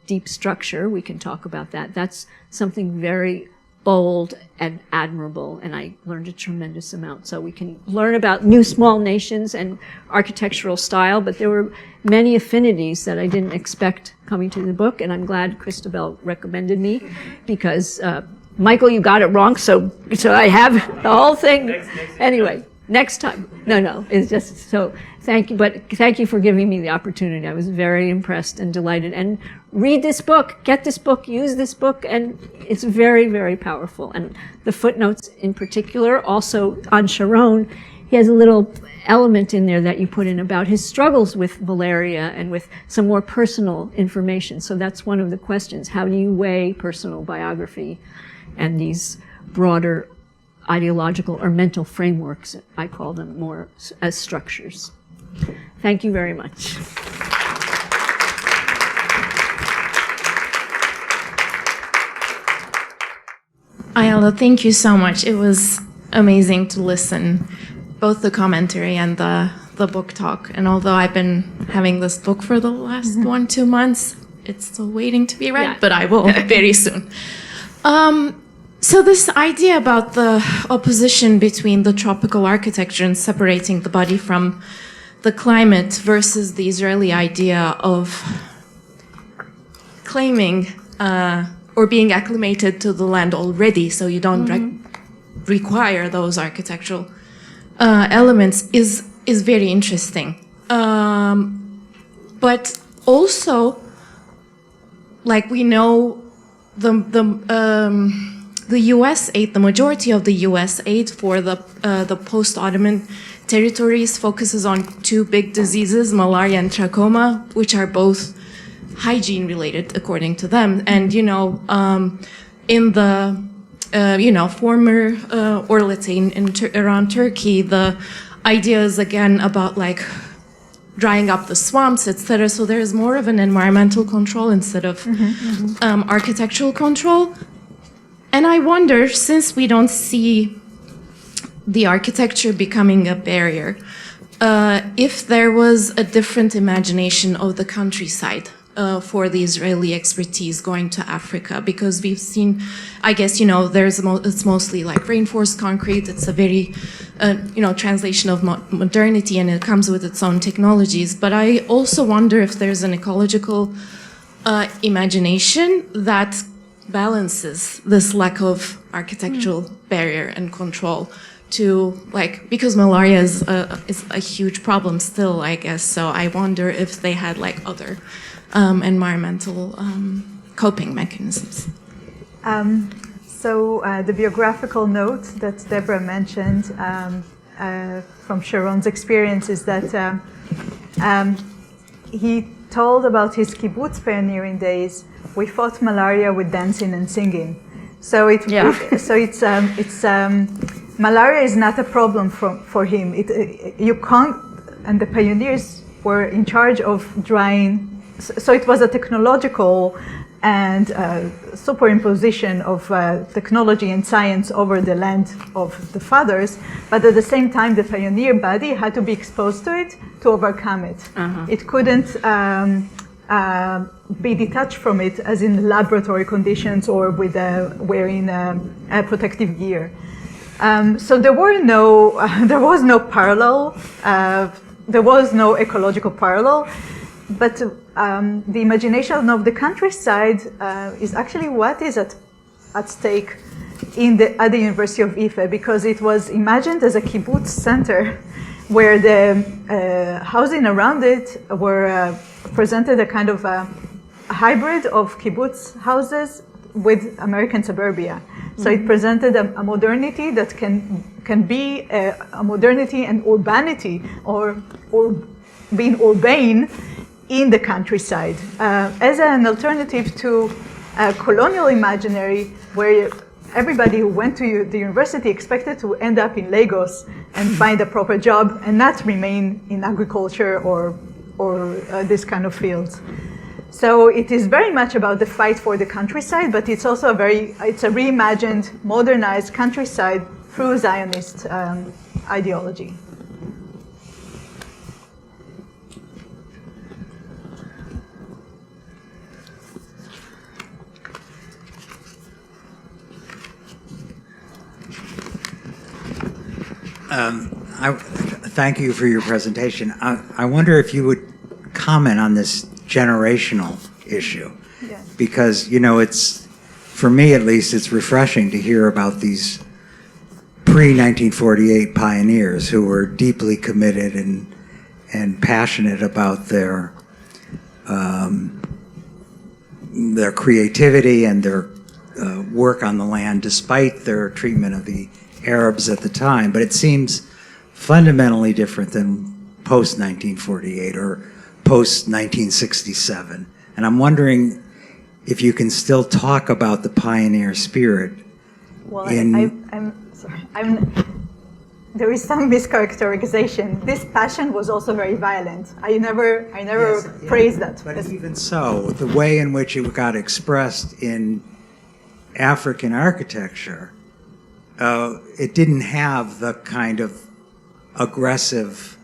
deep structure. We can talk about that. That's something very bold and admirable, and I learned a tremendous amount. So we can learn about new small nations and architectural style, but there were many affinities that I didn't expect coming to the book, and I'm glad Christabel recommended me, because Michael, you got it wrong, so I have the whole thing. Anyway, next time. No, it's just, so thank you, but thank you for giving me the opportunity. I was very impressed and delighted. And read this book, get this book, use this book, and it's very powerful. And the footnotes in particular, also on Sharon, he has a little element in there that you put in about his struggles with malaria and with some more personal information. So that's one of the questions. How do you weigh personal biography and these broader ideological or mental frameworks? I call them more as structures. Thank you very much. Ayala, thank you so much. It was amazing to listen, both the commentary and the book talk. And although I've been having this book for the last 1-2 months, it's still waiting to be read, yeah. But I will very soon. So this idea about the opposition between the tropical architecture and separating the body from the climate versus the Israeli idea of claiming or being acclimated to the land already, so you don't require those architectural elements is very interesting. But also, like we know, the U.S. aid, the majority of the U.S. aid for the post-Ottoman territories focuses on two big diseases, malaria and trachoma, which are both hygiene related, according to them. And, you know, in the, you know, former Orletain around Turkey, the idea is again about like drying up the swamps, etc. So there's more of an environmental control instead of architectural control. And I wonder, since we don't see the architecture becoming a barrier, if there was a different imagination of the countryside for the Israeli expertise going to Africa, because we've seen, I guess, you know, it's mostly like reinforced concrete. It's a very, you know, translation of modernity, and it comes with its own technologies. But I also wonder if there's an ecological imagination that balances this lack of architectural barrier and control to, like, because malaria is a huge problem still, I guess. So I wonder if they had like other environmental coping mechanisms. So the biographical note that Debora mentioned from Sharon's experience is that he told about his kibbutz pioneering days. We fought malaria with dancing and singing. So it's malaria is not a problem for him. You can't, and the pioneers were in charge of drying. So it was a technological and superimposition of technology and science over the land of the fathers, but at the same time, the pioneer body had to be exposed to it to overcome it. It couldn't be detached from it, as in laboratory conditions or with wearing protective gear. So there was no parallel. There was no ecological parallel. But the imagination of the countryside is actually what is at stake at the University of Ife, because it was imagined as a kibbutz center where the housing around it were presented a kind of a hybrid of kibbutz houses with American suburbia. So it presented a modernity that can be a modernity and urbanity, or being urbane in the countryside, as an alternative to a colonial imaginary where everybody who went to the university expected to end up in Lagos and find a proper job and not remain in agriculture or this kind of fields. So it is very much about the fight for the countryside, but it's also it's a reimagined, modernized countryside through Zionist ideology. Thank you for your presentation. I wonder if you would comment on this generational issue. Yes. Because, you know, it's, for me at least, it's refreshing to hear about these pre-1948 pioneers who were deeply committed and passionate about their creativity and their work on the land, despite their treatment of the Arabs at the time. But it seems fundamentally different than post-1948 or post-1967. And I'm wondering if you can still talk about the pioneer spirit. Well, I'm sorry. There is some mischaracterization. This passion was also very violent. I never yes, praised that. But even so, the way in which it got expressed in African architecture, it didn't have the kind of aggressive.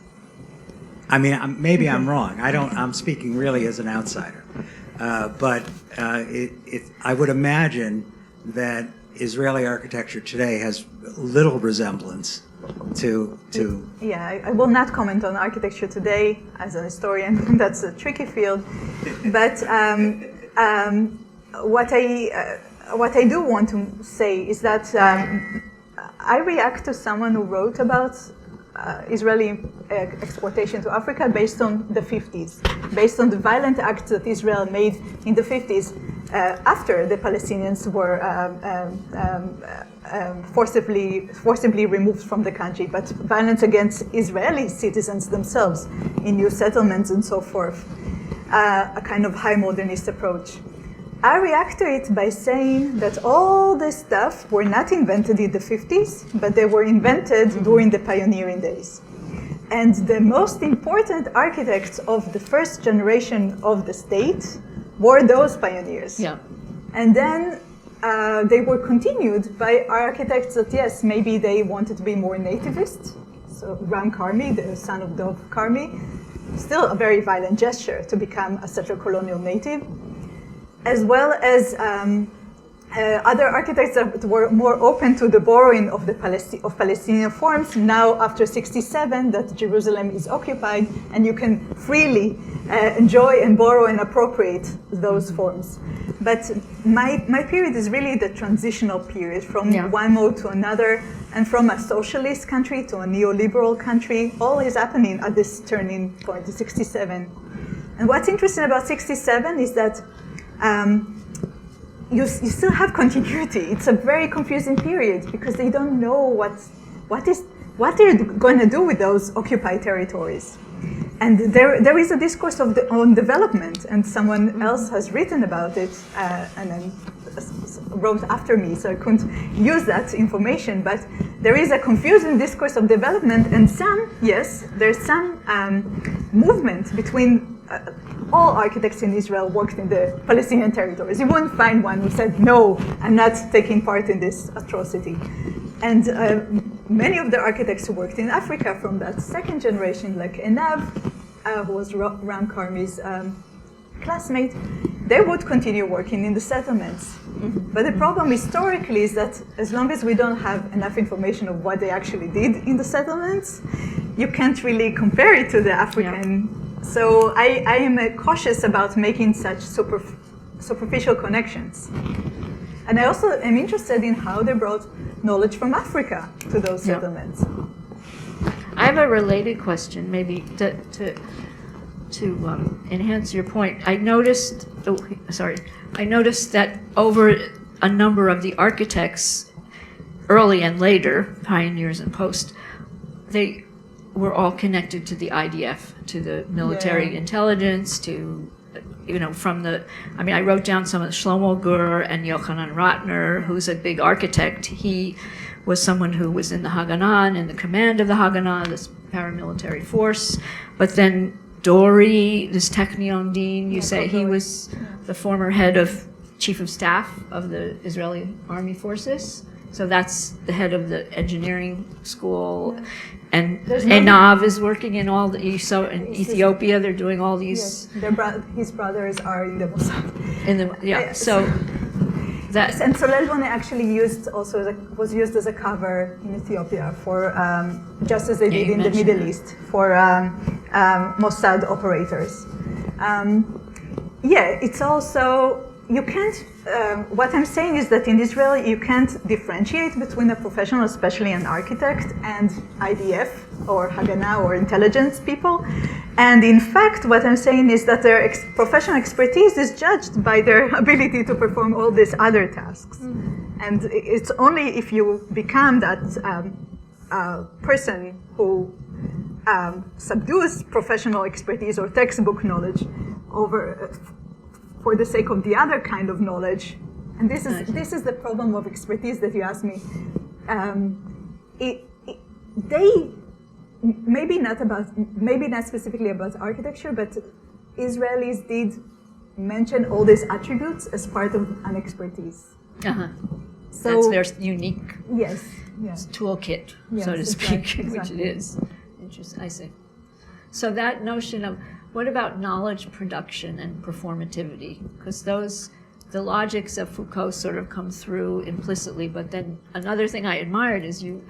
I mean, maybe I'm wrong. I'm speaking really as an outsider, but I would imagine that Israeli architecture today has little resemblance to. Yeah, I will not comment on architecture today as an historian. That's a tricky field. But what I do want to say is that I react to someone who wrote about Israeli exportation to Africa based on the 50s, based on the violent acts that Israel made in the 50s after the Palestinians were forcibly removed from the country, but violence against Israeli citizens themselves in new settlements and so forth, a kind of high modernist approach. I react to it by saying that all this stuff were not invented in the 50s, but they were invented during the pioneering days. And the most important architects of the first generation of the state were those pioneers. Yeah. And then they were continued by architects that, yes, maybe they wanted to be more nativist. So Ram Karmi, the son of Dov Karmi, still a very violent gesture to become a settler colonial native, as well as other architects that were more open to the borrowing of Palestinian forms now after 67 that Jerusalem is occupied and you can freely enjoy and borrow and appropriate those forms. But my period is really the transitional period from one mode to another and from a socialist country to a neoliberal country. All is happening at this turning point, 67. And what's interesting about 67 is that you still have continuity. It's a very confusing period because they don't know what they're going to do with those occupied territories. And there is a discourse on development, and someone else has written about it and then wrote after me, so I couldn't use that information. But there is a confusing discourse of development, and there's some movement between all architects in Israel worked in the Palestinian territories. You wouldn't find one who said, no, I'm not taking part in this atrocity. And many of the architects who worked in Africa from that second generation, like Enav, who was Ram Karmi's classmate, they would continue working in the settlements. Mm-hmm. But the problem historically is that as long as we don't have enough information of what they actually did in the settlements, you can't really compare it to the African. Yeah. So I am cautious about making such superficial connections. And I also am interested in how they brought knowledge from Africa to those settlements. I have a related question, maybe to enhance your point. I noticed that over a number of the architects, early and later, pioneers and post, they were all connected to the IDF, to the military intelligence, to, I wrote down some of Shlomo Gur and Yochanan Ratner, who's a big architect. He was someone who was in the Haganah and in the command of the Haganah, this paramilitary force. But then Dori, this Technion Dean, you say he was the former head of chief of staff of the Israeli army forces. So that's the head of the engineering school. Yeah. And Enav is working in all the, so in Ethiopia, they're doing all these. Yes, his brothers are in the Mossad. So that. And Solel Bone actually was used as a cover in Ethiopia for, just as they did in the Middle East, for Mossad operators. It's also, you can't, what I'm saying is that in Israel, you can't differentiate between a professional, especially an architect, and IDF or Haganah or intelligence people. And in fact, what I'm saying is that their professional expertise is judged by their ability to perform all these other tasks. Mm-hmm. And it's only if you become that person who subdues professional expertise or textbook knowledge for the sake of the other kind of knowledge, and this is the problem of expertise that you asked me. They maybe not specifically about architecture, but Israelis did mention all these attributes as part of an expertise. Uh-huh. So that's their unique toolkit, so to speak, exactly. Which it is. Interesting. I see. So that notion of what about knowledge production and performativity? Because the logics of Foucault sort of come through implicitly, but then another thing I admired is you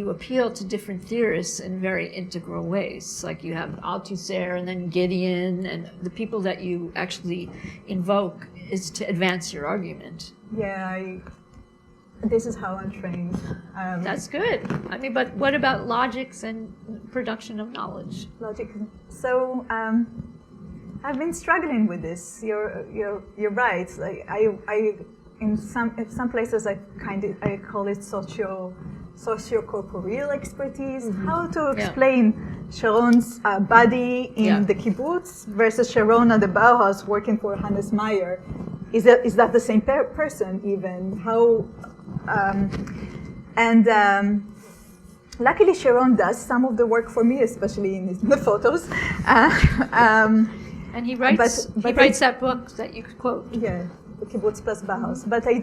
appeal to different theorists in very integral ways. Like you have Althusser and then Gideon, and the people that you actually invoke is to advance your argument. Yeah, This is how I'm trained. That's good. I mean, but what about logics and production of knowledge? Logic. So I've been struggling with this. You're right. Like I in some places I call it socio-corporeal expertise. How to explain Sharon's body in the kibbutz versus Sharon at the Bauhaus working for Hannes Meyer. Is that the same person even? How luckily Sharon does some of the work for me, especially in the photos. And he writes that book that you could quote. Yeah, the kibbutz plus Bauhaus. But I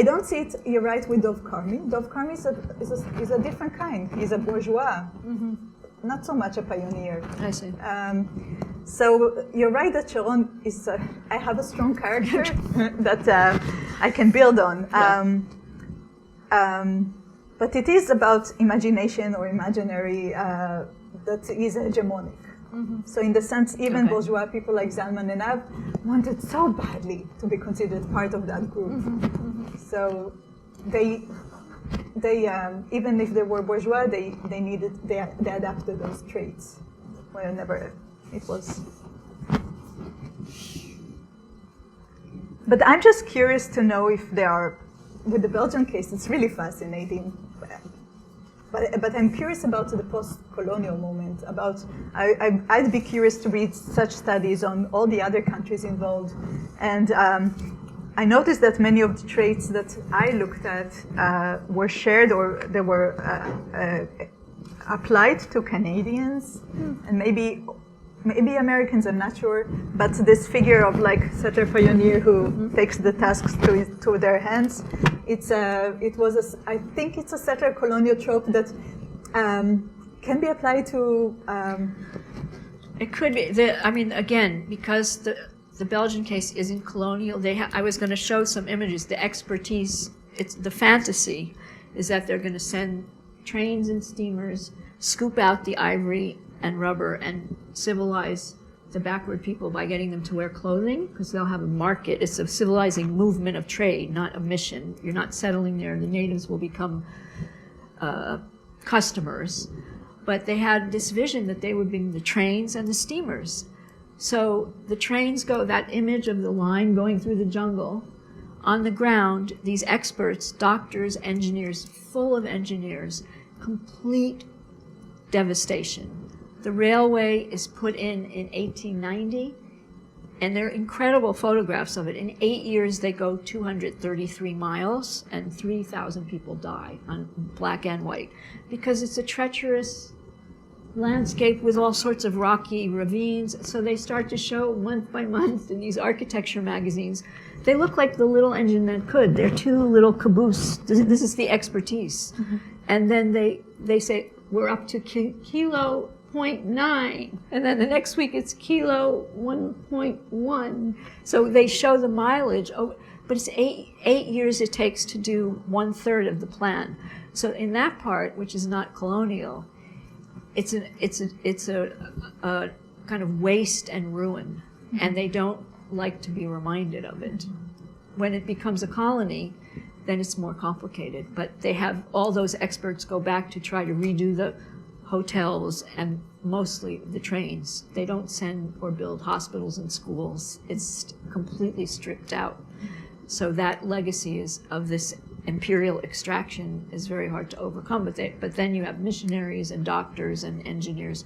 don't see it. You're right with Dov Karmi. Dov Karmi is a different kind. He's a bourgeois, not so much a pioneer. I see. So you're right that Sharon is. I have a strong character that I can build on. But it is about imagination or imaginary that is hegemonic. So in the sense, even bourgeois people like Zalman and Ab wanted so badly to be considered part of that group. So they even if they were bourgeois, they adapted those traits. Whenever it was. But I'm just curious to know if they are, with the Belgian case, it's really fascinating. But I'm curious about the post-colonial moment. I'd be curious to read such studies on all the other countries involved. And I noticed that many of the traits that I looked at were shared or they were applied to Canadians and maybe Americans, I'm not sure. But this figure of like such a pioneer who takes the tasks to their hands, I think it's a settler colonial trope that can be applied to. It could be. Again, because the Belgian case isn't colonial, I was going to show some images. The expertise, it's the fantasy, is that they're going to send trains and steamers, scoop out the ivory and rubber, and civilize the backward people by getting them to wear clothing, because they'll have a market. It's a civilizing movement of trade, not a mission. You're not settling there. The natives will become customers. But they had this vision that they would bring the trains and the steamers. So the trains go, that image of the line going through the jungle. On the ground, these experts, doctors, engineers, full of engineers, complete devastation. The railway is put in 1890, and there are incredible photographs of it. In 8 years, they go 233 miles, and 3,000 people die on black and white, because it's a treacherous landscape with all sorts of rocky ravines. So they start to show month by month in these architecture magazines. They look like the little engine that could. They're two little caboose. This is the expertise. And then they say, we're up to kilo 0.9, and then the next week it's kilo 1.1. So they show the mileage. But it's eight years it takes to do 1/3 of the plan. So in that part, which is not colonial, it's a kind of waste and ruin, and they don't like to be reminded of it. When it becomes a colony, then it's more complicated. But they have all those experts go back to try to redo the hotels and mostly the trains. They don't send or build hospitals and schools. It's completely stripped out. So that legacy of this imperial extraction is very hard to overcome. But then you have missionaries and doctors and engineers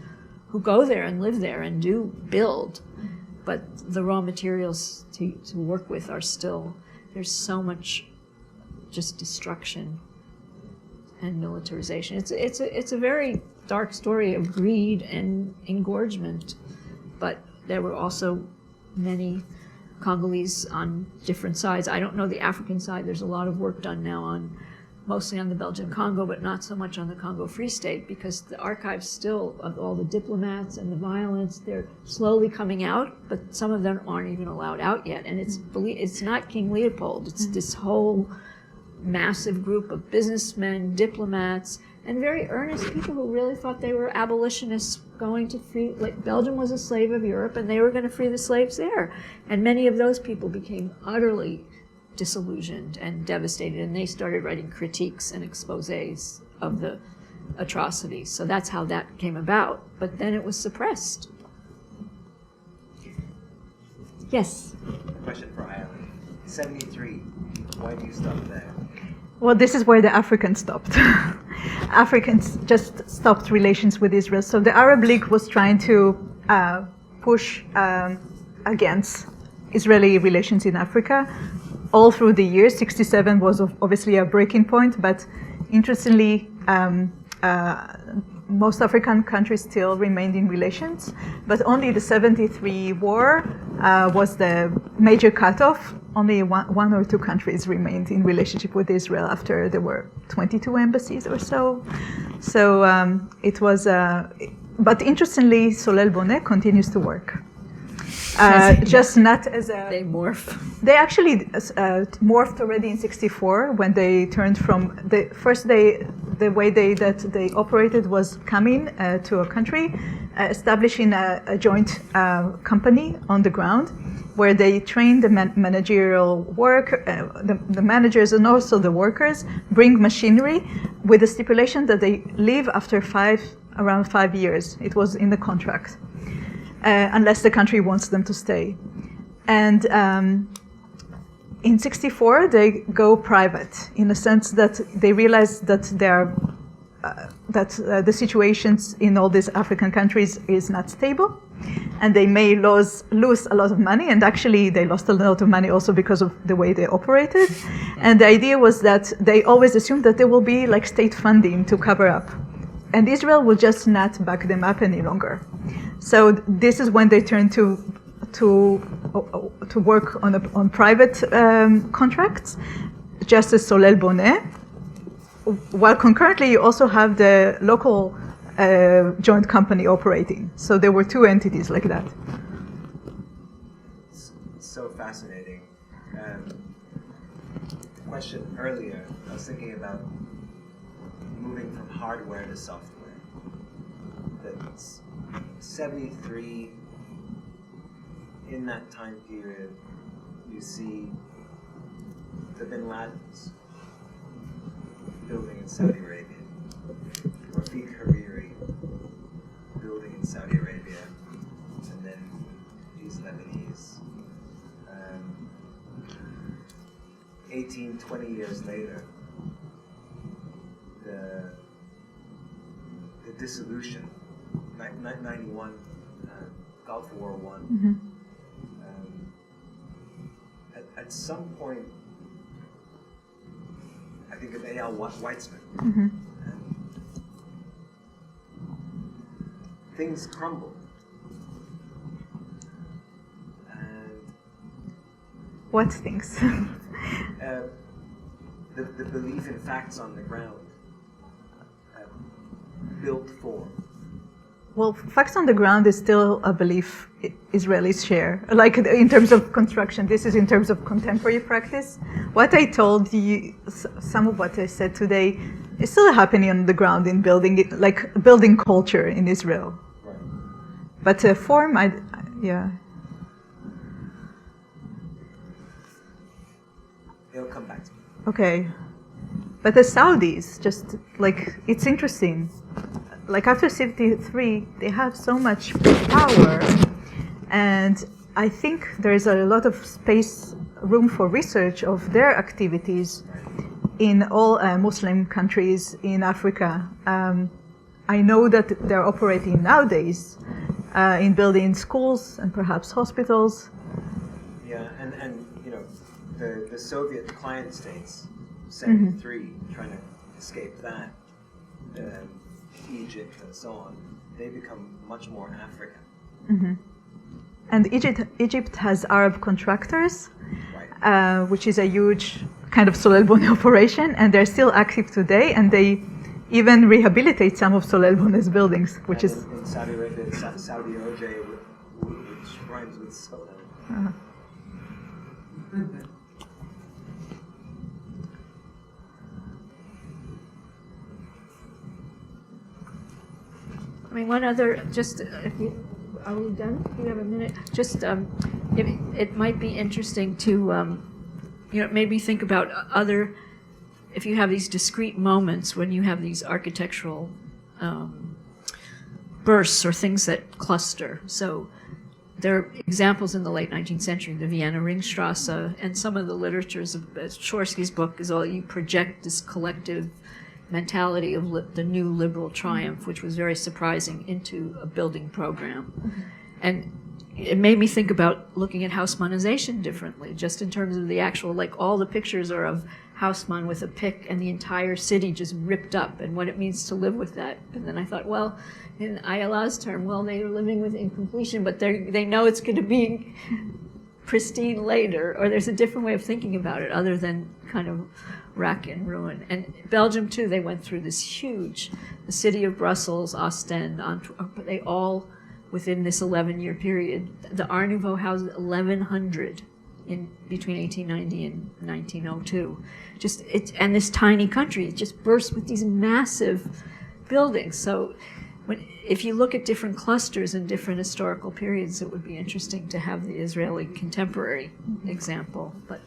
who go there and live there and do build. But the raw materials to work with are still, there's so much just destruction and militarization. It's a very dark story of greed and engorgement. But there were also many Congolese on different sides. I don't know the African side. There's a lot of work done now mostly on the Belgian Congo, but not so much on the Congo Free State, because the archives still, of all the diplomats and the violence, they're slowly coming out, but some of them aren't even allowed out yet. And it's not King Leopold. It's this whole massive group of businessmen, diplomats, and very earnest people who really thought they were abolitionists going to free, like Belgium was a slave of Europe and they were going to free the slaves there. And many of those people became utterly disillusioned and devastated, and they started writing critiques and exposés of the atrocities. So that's how that came about. But then it was suppressed. Yes? Question for Ayala. 73. Why do you stop there? Well, this is where the Africans stopped. Africans just stopped relations with Israel. So the Arab League was trying to push against Israeli relations in Africa all through the years. 67 was obviously a breaking point, but interestingly, most African countries still remained in relations, but only the 73 war was the major cutoff. Only one or two countries remained in relationship with Israel after there were 22 embassies or so. So it was, but interestingly, Solel Boneh continues to work. Just not as a... They morph. They actually morphed already in 64 when they turned from the way that they operated was coming to a country, establishing a joint company on the ground where they trained the managerial work, the managers and also the workers, bring machinery with the stipulation that they leave after around 5 years. It was in the contract. Unless the country wants them to stay. And in 64, they go private in the sense that they realize that the situations in all these African countries is not stable, and they may lose a lot of money, and actually they lost a lot of money also because of the way they operated. And the idea was that they always assumed that there will be like state funding to cover up. And Israel will just not back them up any longer. So this is when they turn to work on private contracts, just as Solel Boneh. While concurrently, you also have the local joint company operating. So there were two entities like that. So fascinating. Question earlier, I was thinking about moving from hardware to software. That's 73, in that time period, you see the Bin Ladens building in Saudi Arabia, Rafiq Hariri building in Saudi Arabia, and then these Lebanese. 18, 20 years later, the dissolution, 91, Gulf War I. Mm-hmm. At some point, I think of A.L. Weitzman, Mm-hmm. and things crumbled. And What things? the belief in facts on the ground built form. Well, facts on the ground is still a belief Israelis share. Like in terms of construction, this is in terms of contemporary practice. What I told you, some of what I said today, is still happening on the ground in building it, like building culture in Israel. Right. But form, yeah. It'll come back to me. Okay. But the Saudis, just like, it's interesting. Like after 73, they have so much power, and I think there is a lot of room for research of their activities in all Muslim countries in Africa. I know that they're operating nowadays in building schools and perhaps hospitals. Yeah, and you know, the Soviet client states, 73, trying to escape that. Egypt and so on, they become much more African. Mm-hmm. And Egypt has Arab contractors, Right. Which is a huge kind of Solel Boneh operation, and they're still active today, and they even rehabilitate some of Solel Boneh's buildings, which and is... in Saudi Arabia, it's Saudi OJ, which rhymes with Solel. I mean, one other, just, are we done? Do you have a minute? Just, it might be interesting to it made me think about other, if you have these discrete moments when you have these architectural bursts or things that cluster. So there are examples in the late 19th century, the Vienna Ringstrasse, and some of the literatures of Chorsky's book is all you project this collective mentality of the new liberal triumph, which was very surprising, into a building program. And it made me think about looking at Haussmannization differently, just in terms of the actual, like all the pictures are of Haussmann with a pick and the entire city just ripped up and what it means to live with that. And then I thought, well, in Ayala's term, well, they are living with incompletion, but they know it's going to be pristine later, or there's a different way of thinking about it other than kind of rack and ruin. And Belgium, too, they went through this huge, the city of Brussels, Ostend, Antwerp, they all, within this 11-year period, the Art Nouveau housed 1,100 in between 1890 and 1902. And this tiny country, it just burst with these massive buildings. So if you look at different clusters in different historical periods, it would be interesting to have the Israeli contemporary example. But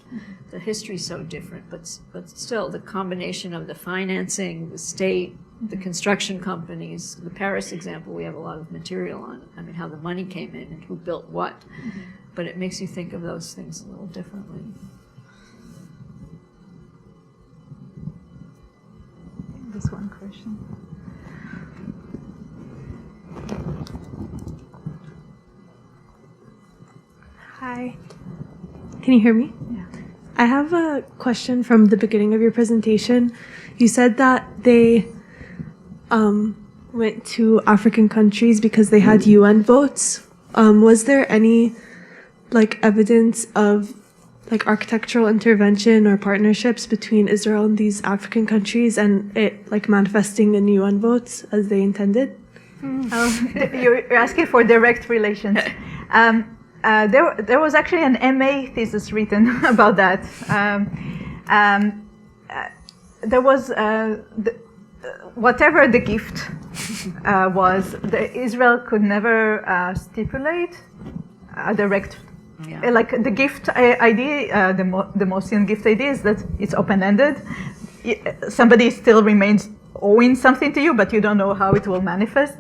the history's so different. But still, the combination of the financing, the state, the construction companies, the Paris example, we have a lot of material on. I mean, how the money came in and who built what. But it makes you think of those things a little differently. This one question. Hi. Can you hear me? Yeah. I have a question from the beginning of your presentation. You said that they went to African countries because they had UN votes. Was there any evidence of architectural intervention or partnerships between Israel and these African countries and it manifesting in UN votes as they intended? You're asking for direct relations. There was actually an MA thesis written about that. There was whatever the gift was, Israel could never stipulate a direct. Like the gift idea, the Mosian gift idea is that it's open-ended. Somebody still remains owing something to you, but you don't know how it will manifest.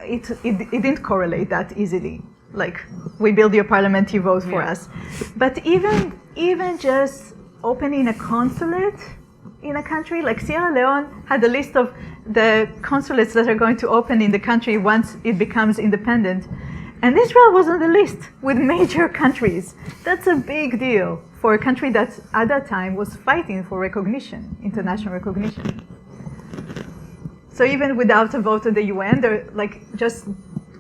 It didn't correlate that easily. Like, we build your parliament, you vote for us. But even just opening a consulate in a country, like Sierra Leone had a list of the consulates that are going to open in the country once it becomes independent. And Israel was on the list with major countries. That's a big deal for a country that at that time was fighting for recognition, international recognition. So even without a vote at the UN, just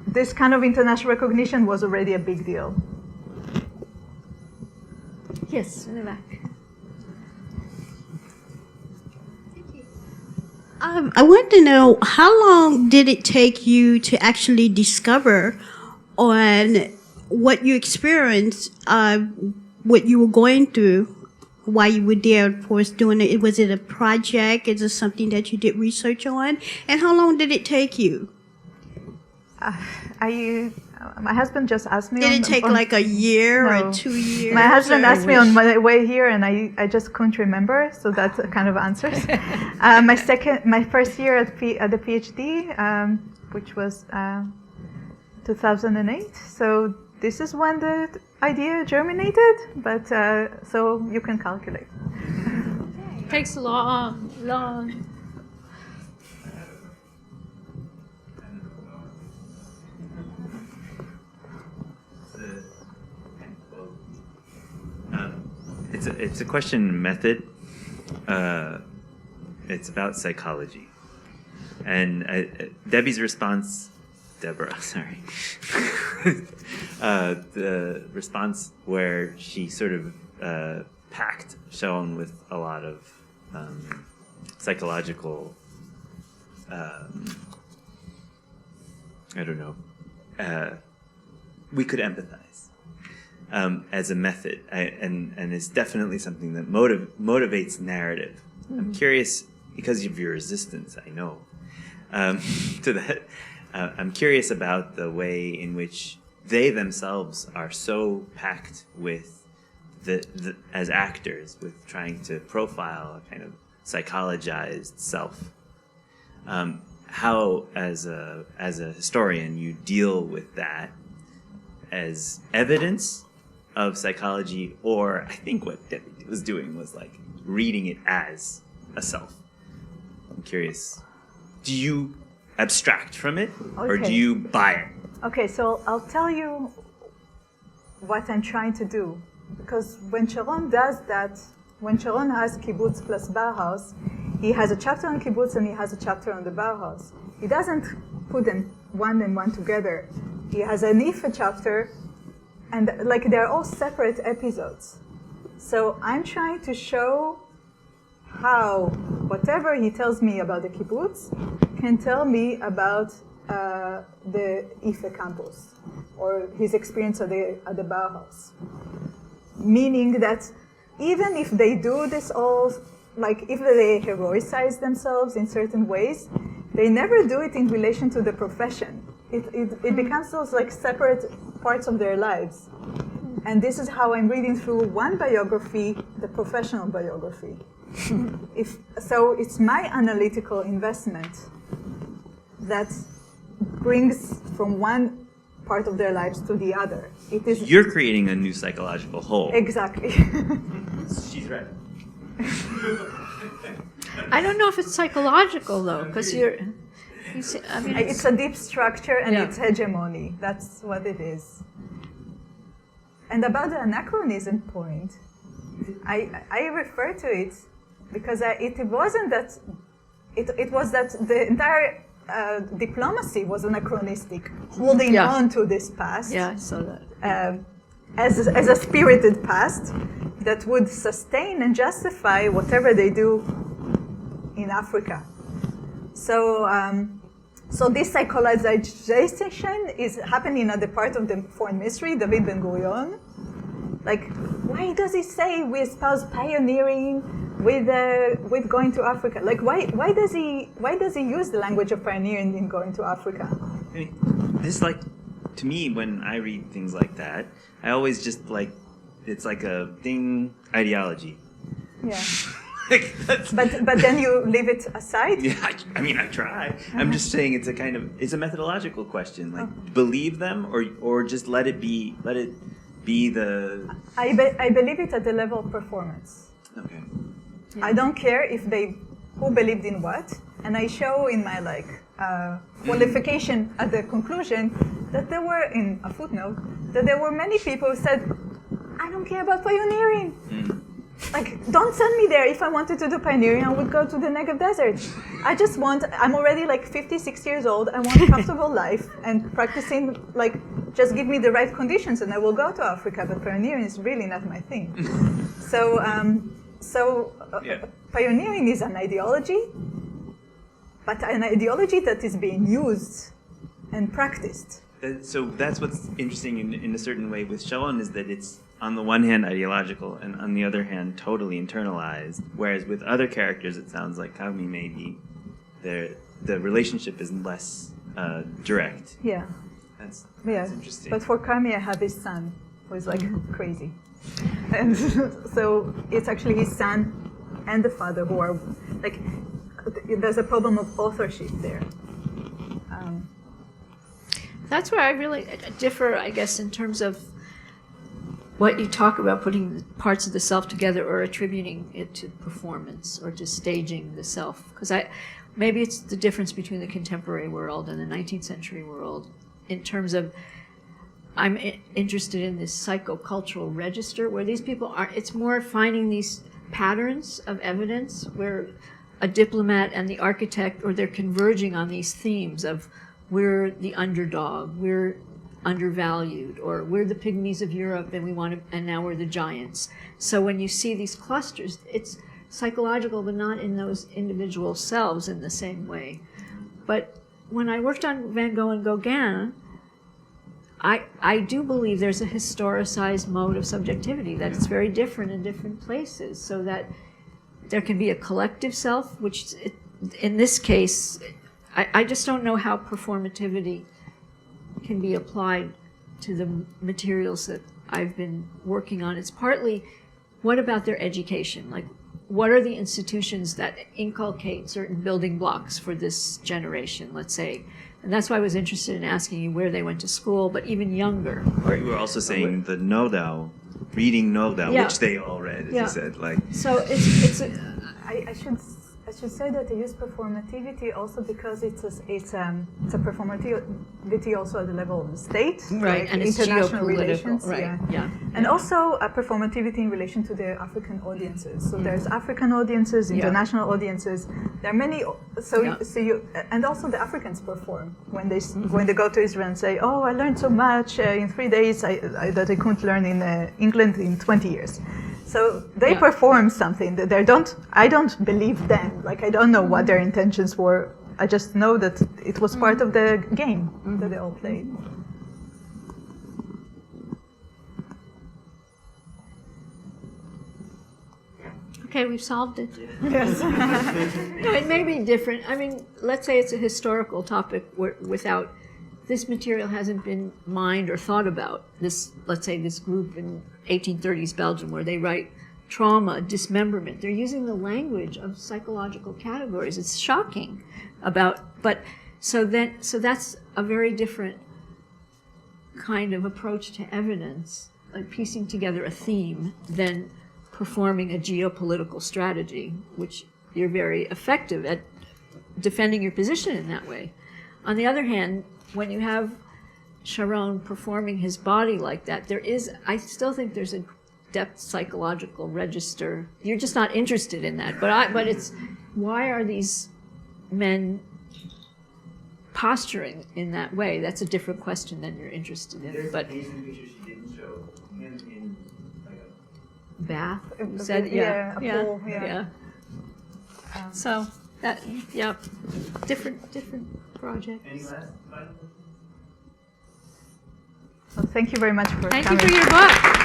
this kind of international recognition was already a big deal. Yes, in the back. I want to know, how long did it take you to actually discover on what you experienced, what you were going through while you were there, of course, doing it? Was it a project? Is it something that you did research on? And how long did it take you? My husband just asked me. Did it take like a year or 2 years? My husband asked me on my way here, and I just couldn't remember, so that kind of answers. My first year at the PhD, which was 2008. So this is when the idea germinated, but so you can calculate. Takes long. It's a question method. It's about psychology, and Debbie's response, Debora, sorry, the response where she sort of packed Sharon with a lot of psychological, we could empathize. As a method, and it's definitely something that motivates narrative. Mm-hmm. I'm curious, because of your resistance, I know, to that. I'm curious about the way in which they themselves are so packed with as actors, with trying to profile a kind of psychologized self. How, as a historian, you deal with that as evidence of psychology, or I think what Debbie was doing was like reading it as a self. I'm curious. Do you abstract from it, or do you buy it? Okay, so I'll tell you what I'm trying to do. Because when Sharon does that, when Sharon has kibbutz plus Bauhaus, he has a chapter on kibbutz and he has a chapter on the Bauhaus. He doesn't put them one and one together. He has an Ife chapter, and like they're all separate episodes. So I'm trying to show how whatever he tells me about the kibbutz can tell me about the Ife campus or his experience at the Bauhaus. Meaning that even if they do this all, like if they heroicize themselves in certain ways, they never do it in relation to the profession. It becomes those like separate parts of their lives. And this is how I'm reading through one biography, the professional biography. So it's my analytical investment that brings from one part of their lives to the other. It is. You're creating a new psychological whole. Exactly. She's right. I don't know if it's psychological though, because I mean, it's a deep structure and Yeah. it's hegemony. That's what it is. And about the anachronism point, I refer to it because it wasn't that. It was that the entire diplomacy was anachronistic, holding Yeah. on to this past. yeah, I saw that. As a spirited past that would sustain and justify whatever they do in Africa. So, so this psychologization is happening at the part of the foreign ministry, David Ben-Gurion. Like, why does he say we espouse pioneering with going to Africa? Like, why does he use the language of pioneering in going to Africa? I mean, this like, to me, when I read things like that, I always just like, it's like a thing ideology. Yeah. Like, that's, But then you leave it aside. yeah, I mean, I try. I'm just saying it's a methodological question. Like, believe them or just let it be the. I believe it at the level of performance. Okay. I don't care if who believed in what, and I show in my qualification at the conclusion that there were, in a footnote, that there were many people who said, I don't care about pioneering. Like, don't send me there. If I wanted to do pioneering, I would go to the Negev desert. I'm already like 56 years old. I want a comfortable life and practicing, like, just give me the right conditions and I will go to Africa. But pioneering is really not my thing. So, pioneering is an ideology, but an ideology that is being used and practiced. So that's what's interesting in a certain way with Sharon, is that it's on the one hand ideological and on the other hand totally internalized. Whereas with other characters, it sounds like Kami maybe the relationship is less direct. Yeah. That's interesting. But for Kami, I have his son, who is like crazy. And so it's actually his son and the father who are, like, there's a problem of authorship there. That's where I really differ, I guess, in terms of what you talk about putting the parts of the self together or attributing it to performance or to staging the self. Because maybe it's the difference between the contemporary world and the 19th century world in terms of I'm interested in this psychocultural register where these people are, it's more finding these patterns of evidence where a diplomat and the architect, or they're converging on these themes of we're the underdog, we're undervalued, or we're the pygmies of Europe and now we're the giants. So when you see these clusters, it's psychological, but not in those individual selves in the same way. But when I worked on Van Gogh and Gauguin, I do believe there's a historicized mode of subjectivity that's very different in different places, so that there can be a collective self, which in this case, I just don't know how performativity can be applied to the materials that I've been working on. It's partly, what about their education? Like, what are the institutions that inculcate certain building blocks for this generation, let's say? And that's why I was interested in asking you where they went to school, but even younger. You were also saying the Nodao, reading Nodao, Yeah. which they all read, as Yeah. you said. Like, So it's I should say that I use performativity also because it's a performativity also at the level of the state, right, and it's international geopolitical, relations, right? Yeah. And also a performativity in relation to the African audiences. So there's African audiences, international audiences. There are many. And also the Africans perform when they go to Israel and say, "Oh, I learned so much in 3 days that I couldn't learn in England in 20 years." So they perform something that I don't believe them. Like, I don't know what their intentions were. I just know that it was part of the game that they all played. Okay, we've solved it. Yes. No, it may be different. I mean, let's say it's a historical topic without this material hasn't been mined or thought about. This, let's say, this group in 1830s Belgium where they write trauma, dismemberment. They're using the language of psychological categories. It's shocking so that's a very different kind of approach to evidence, like piecing together a theme, than performing a geopolitical strategy, which you're very effective at defending your position in that way. On the other hand, when you have Sharon performing his body like that, I still think there's a depth psychological register. You're just not interested in that. But it's, why are these men posturing in that way? That's a different question than you're interested in. But Asian picture she didn't show him in like a bath, you A said, pool, So that, different projects. any last final? Well, thank you very much for Thank coming. you for your book.